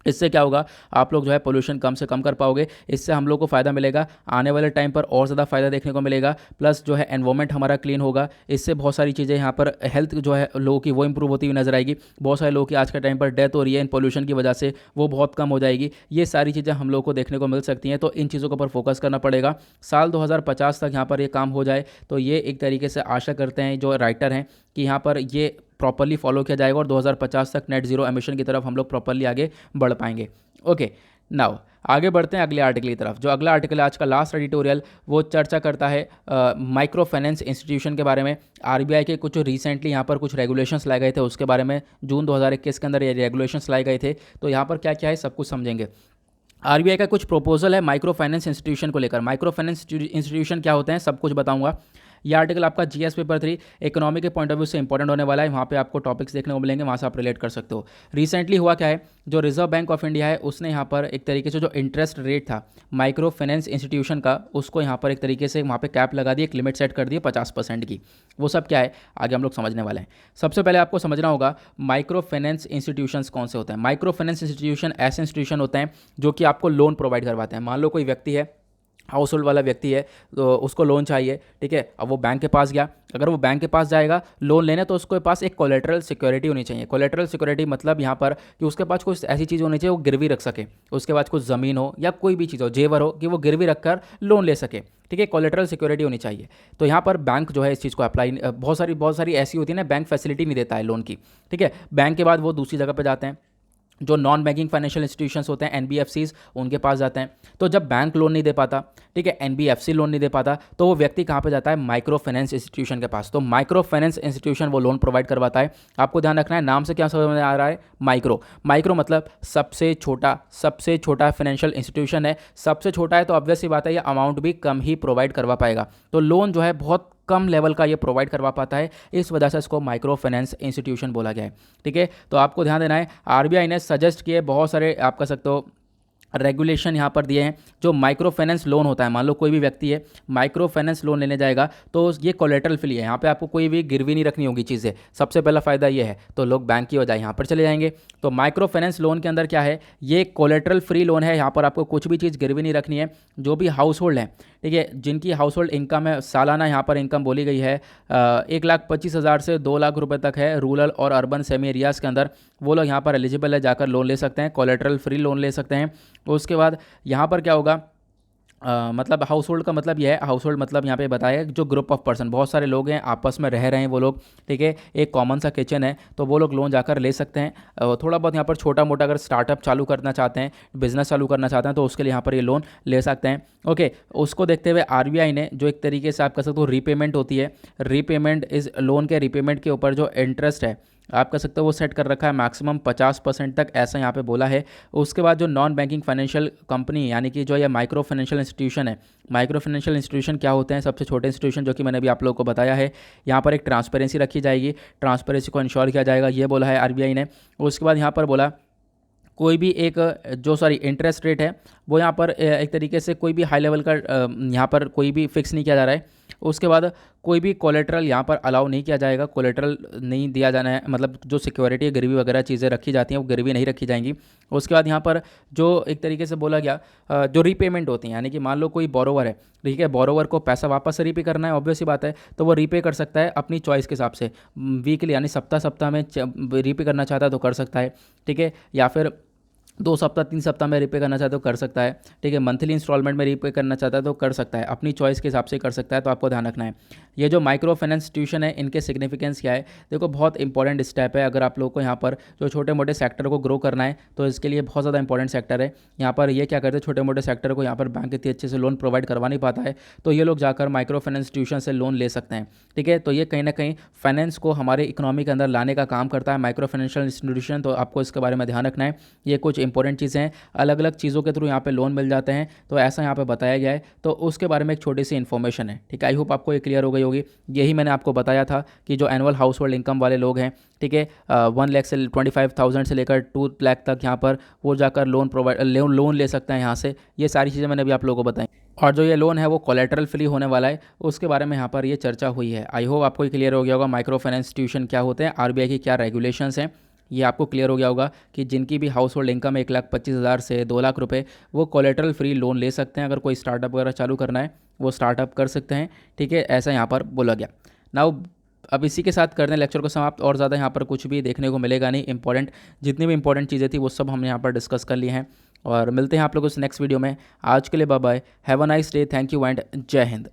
इससे क्या होगा, आप लोग जो है पोल्यूशन कम से कम कर पाओगे। इससे हम लोग को फ़ायदा मिलेगा, आने वाले टाइम पर और ज़्यादा फ़ायदा देखने को मिलेगा। प्लस जो है एनवायरमेंट हमारा क्लीन होगा। इससे बहुत सारी चीज़ें यहाँ पर हेल्थ जो है लोगों की वो इंप्रूव होती हुई नजर आएगी। बहुत सारे लोगों की आज के टाइम पर डेथ हो रही है इन पोल्यूशन की वजह से, वो बहुत कम हो जाएगी। ये सारी चीज़ें हम लोग को देखने को मिल सकती हैं, तो इन चीज़ों के ऊपर फोकस करना पड़ेगा। साल 2050 तक यहाँ पर ये काम हो जाए, तो ये एक तरीके से आशा करते हैं जो राइटर हैं कि यहाँ पर ये प्रॉपरली फॉलो किया जाएगा और 2050 तक नेट जीरो एमिशन की तरफ हम लोग प्रॉपरली आगे बढ़ पाएंगे। ओके, नाउ आगे बढ़ते हैं अगले आर्टिकल की तरफ। जो अगला आर्टिकल है आज का लास्ट एडिटोरियल, वो चर्चा करता है माइक्रो फाइनेंस इंस्टीट्यूशन के बारे में। आरबीआई के कुछ रिसेंटली यहाँ पर कुछ रेगुलेशंस लाए गए थे, उसके बारे में जून 2021 के अंदर ये रेगुलेशंस लाए गए थे। तो यहाँ पर क्या क्या है सब कुछ समझेंगे। आरबीआई का कुछ प्रोपोजल है माइक्रो फाइनेंस इंस्टीट्यूशन को लेकर। माइक्रो फाइनेंस इंस्टीट्यूशन क्या होते हैं सब कुछ बताऊंगा। यह आर्टिकल आपका जीएस पेपर 3 इकोनॉमी के पॉइंट ऑफ व्यू से इंपॉर्टेंट होने वाला है। वहाँ पे आपको टॉपिक्स देखने को मिलेंगे, वहाँ से आप रिलेट कर सकते हो। रिसेंटली हुआ क्या है, जो रिजर्व बैंक ऑफ इंडिया है उसने यहाँ पर एक तरीके से जो इंटरेस्ट रेट था माइक्रो फाइनेंस इंस्टीट्यूशन का, उसको यहाँ पर एक तरीके से वहाँ पे कैप लगा दी, एक लिमिट सेट कर दी 50% की। वो सब क्या है आगे हम लोग समझने वाले हैं। सबसे पहले आपको समझना होगा माइक्रो फाइनेंस इंस्टीट्यूशंस कौन से होते हैं। माइक्रो फाइनेंस इंस्टीट्यूशन ऐसे इंस्टीट्यूशन होते हैं जो कि आपको लोन प्रोवाइड करवाते हैं। मान लो कोई व्यक्ति है, हाउस होल्ड वाला व्यक्ति है, तो उसको लोन चाहिए, ठीक है। अब वो बैंक के पास गया, अगर वो बैंक के पास जाएगा लोन लेने, तो उसके पास एक कोलेटरल सिक्योरिटी होनी चाहिए। कोलेटरल सिक्योरिटी मतलब यहाँ पर कि उसके पास कुछ ऐसी चीज़ होनी चाहिए वो गिरवी रख सके, उसके पास कुछ ज़मीन हो या कोई भी चीज़ हो, जेवर हो, कि वो गिरवी रखकर लोन ले सके, ठीक है। कोलेटरल सिक्योरिटी होनी चाहिए। तो यहाँ पर बैंक जो है इस चीज़ को अप्लाई, बहुत सारी ऐसी होती है ना, बैंक फैसिलिटी नहीं देता है लोन की, ठीक है। बैंक के बाद वो दूसरी जगह पर जाते हैं, जो नॉन बैंकिंग फाइनेंशियल इंस्टीट्यूशंस होते हैं एनबीएफसीज, उनके पास जाते हैं। तो जब बैंक लोन नहीं दे पाता, ठीक है, एनबीएफसी लोन नहीं दे पाता, तो वो व्यक्ति कहाँ पे जाता है, माइक्रो फाइनेंस इंस्टीट्यूशन के पास। तो माइक्रो फाइनेंस इंस्टीट्यूशन वो लोन प्रोवाइड करवाता है। आपको ध्यान रखना है, नाम से क्या समझ में आ रहा है, माइक्रो। माइक्रो मतलब सबसे छोटा फाइनेंशियल इंस्टीट्यूशन है। सबसे छोटा है तो ऑब्वियस सी बात है ये अमाउंट भी कम ही प्रोवाइड करवा पाएगा। तो लोन जो है बहुत कम लेवल का ये प्रोवाइड करवा पाता है, इस वजह से इसको माइक्रो फाइनेंस इंस्टीट्यूशन बोला गया है, ठीक है। तो आपको ध्यान देना है, आरबीआई ने सजेस्ट किए बहुत सारे, आप कह सकते हो रेगुलेशन यहाँ पर दिए हैं। जो माइक्रो फाइनेंस लोन होता है, मान लो कोई भी व्यक्ति है माइक्रो फाइनेंस लोन लेने जाएगा, तो ये कोलेटरल फ्री है, यहाँ पे आपको कोई भी गिरवी नहीं रखनी होगी चीज़ें। सबसे पहला फ़ायदा ये है, तो लोग बैंक की बजाय यहाँ पर चले जाएंगे। तो माइक्रो फाइनेंस लोन के अंदर क्या है, ये कोलेटरल फ्री लोन है, यहाँ पर आपको कुछ भी चीज़ गिरवी नहीं रखनी है। जो भी हाउस होल्ड है, ठीक है, जिनकी हाउस होल्ड इनकम है, सालाना यहाँ पर इनकम बोली गई है 1,25,000 से 2 लाख रुपए तक है, रूरल और अर्बन सेमी एरियाज़ के अंदर, वो लोग यहाँ पर एलिजिबल है, जाकर लोन ले सकते हैं, कोलेटरल फ्री लोन ले सकते हैं। उसके बाद यहाँ पर क्या होगा, मतलब हाउस होल्ड का मतलब यह है, हाउस होल्ड मतलब यहाँ पे बताया जो ग्रुप ऑफ पर्सन, बहुत सारे लोग हैं आपस में रह रहे हैं वो लोग, ठीक है, एक कॉमन सा किचन है, तो वो लोग लोन जाकर ले सकते हैं। थोड़ा बहुत यहाँ पर छोटा मोटा अगर स्टार्टअप चालू करना चाहते हैं, बिजनेस चालू करना चाहते हैं, तो उसके लिए यहाँ पर ये लोन ले सकते हैं। ओके, उसको देखते हुए आरबीआई ने जो एक तरीके से आप कह सकते हो रीपेमेंट होती है, रीपेमेंट इस लोन के रीपेमेंट के ऊपर जो इंटरेस्ट है आप कह सकते हो वो सेट कर रखा है मैक्सिमम 50% तक, ऐसा यहाँ पे बोला है। उसके बाद जो नॉन बैंकिंग फाइनेंशियल कंपनी यानी कि जो ये माइक्रो फाइनेंशियल इंस्टीट्यूशन है, माइक्रो फाइनेंशियल इंस्टीट्यूशन क्या होते हैं, सबसे छोटे इंस्टीट्यूशन, जो कि मैंने भी आप लोगों को बताया है। यहाँ पर एक ट्रांसपेरेंसी रखी जाएगी, ट्रांसपेरेंसी को इंश्योर किया जाएगा, ये बोला है आरबीआई ने। उसके बाद यहाँ पर बोला कोई भी एक इंटरेस्ट रेट है वो यहाँ पर एक तरीके से कोई भी हाई लेवल का यहाँ पर कोई भी फिक्स नहीं किया जा रहा है। उसके बाद कोई भी कोलेटरल यहाँ पर अलाउ नहीं किया जाएगा, कोलेटरल नहीं दिया जाना है, मतलब जो सिक्योरिटी गिरवी वगैरह चीज़ें रखी जाती हैं वो गिरवी नहीं रखी जाएंगी। उसके बाद यहाँ पर जो एक तरीके से बोला गया जो रीपेमेंट होती है, यानी कि मान लो कोई बोरोवर है, ठीक है, बोरोवर को पैसा वापस से रीपे करना है, ऑब्वियस सी बात है, तो वो रीपे कर सकता है अपनी चॉइस के हिसाब से, वीकली यानी सप्ताह में रीपे करना चाहता है तो कर सकता है, ठीक है, या फिर 2 सप्ताह 3 सप्ताह में रीपे करना चाहते हो कर सकता है, ठीक है, मंथली इंस्टॉलमेंट में रीपे करना चाहता है तो कर सकता है, अपनी चॉइस के हिसाब से कर सकता है। तो आपको ध्यान रखना है ये जो माइक्रो फाइनेंस इंस्टीट्यूशन है इनके सिग्निफिकेंस क्या है। देखो बहुत इंपॉर्टेंट स्टेप है, अगर आप लोगों को यहाँ पर जो छोटे मोटे सेक्टर को ग्रो करना है तो इसके लिए बहुत ज़्यादा इंपॉर्टेंट सेक्टर है। यहाँ पर ये क्या करते हैं, छोटे मोटे सेक्टर को यहाँ पर बैंक इतनी अच्छे से लोन प्रोवाइड करवा नहीं पाता है, तो ये लोग जाकर माइक्रो फाइनेंस इंस्टीट्यूशन से लोन ले सकते हैं, ठीक है। तो ये कहीं ना कहीं फाइनेंस को हमारे इकोनॉमी के अंदर लाने का काम करता है माइक्रो फाइनेंशियल इंस्टीट्यूशन। तो आपको इसके बारे में ध्यान रखना है, ये कुछ इंपॉर्टेंट चीज़ें हैं, अलग अलग चीज़ों के थ्रू यहाँ पे लोन मिल जाते हैं, तो ऐसा यहाँ पे बताया गया है। तो उसके बारे में एक छोटी सी इन्फॉर्मेशन है, ठीक है। आई होप आपको ये क्लियर हो गई होगी। यही मैंने आपको बताया था कि जो एनुअल हाउस होल्ड इनकम वाले लोग हैं, ठीक है, 1 लाख से 25,000 से लेकर 2 लाख तक यहाँ पर वो जाकर लोन ले सकते हैं यहाँ से। ये सारी चीज़ें मैंने अभी आप लोगों को बताई, और जो ये लोन है वो कोलेटरल फ्री होने वाला है, उसके बारे में यहाँ पर ये चर्चा हुई है। आई होप आपको क्लियर हो गया होगा माइक्रो फाइनेंस इंस्टीट्यूशन क्या होते हैं, आरबीआई की क्या रेगुलेशंस हैं, ये आपको क्लियर हो गया होगा कि जिनकी भी हाउस होल्ड इनकम 1,25,000 से 2 लाख रुपए, वो कोलेटरल फ्री लोन ले सकते हैं। अगर कोई स्टार्टअप वगैरह चालू करना है वो स्टार्टअप कर सकते हैं, ठीक है, ऐसा यहाँ पर बोला गया। नाउ अब इसी के साथ करने लेक्चर को समाप्त, और ज़्यादा यहाँ पर कुछ भी देखने को मिलेगा नहीं। इंपॉर्टेंट जितनी भी इंपॉर्टेंट चीज़ें थी वो सब हमने यहाँ पर डिस्कस कर ली हैं, और मिलते हैं आप लोगों से नेक्स्ट वीडियो में। आज के लिए bye bye, have a nice day, thank you and Jai Hind.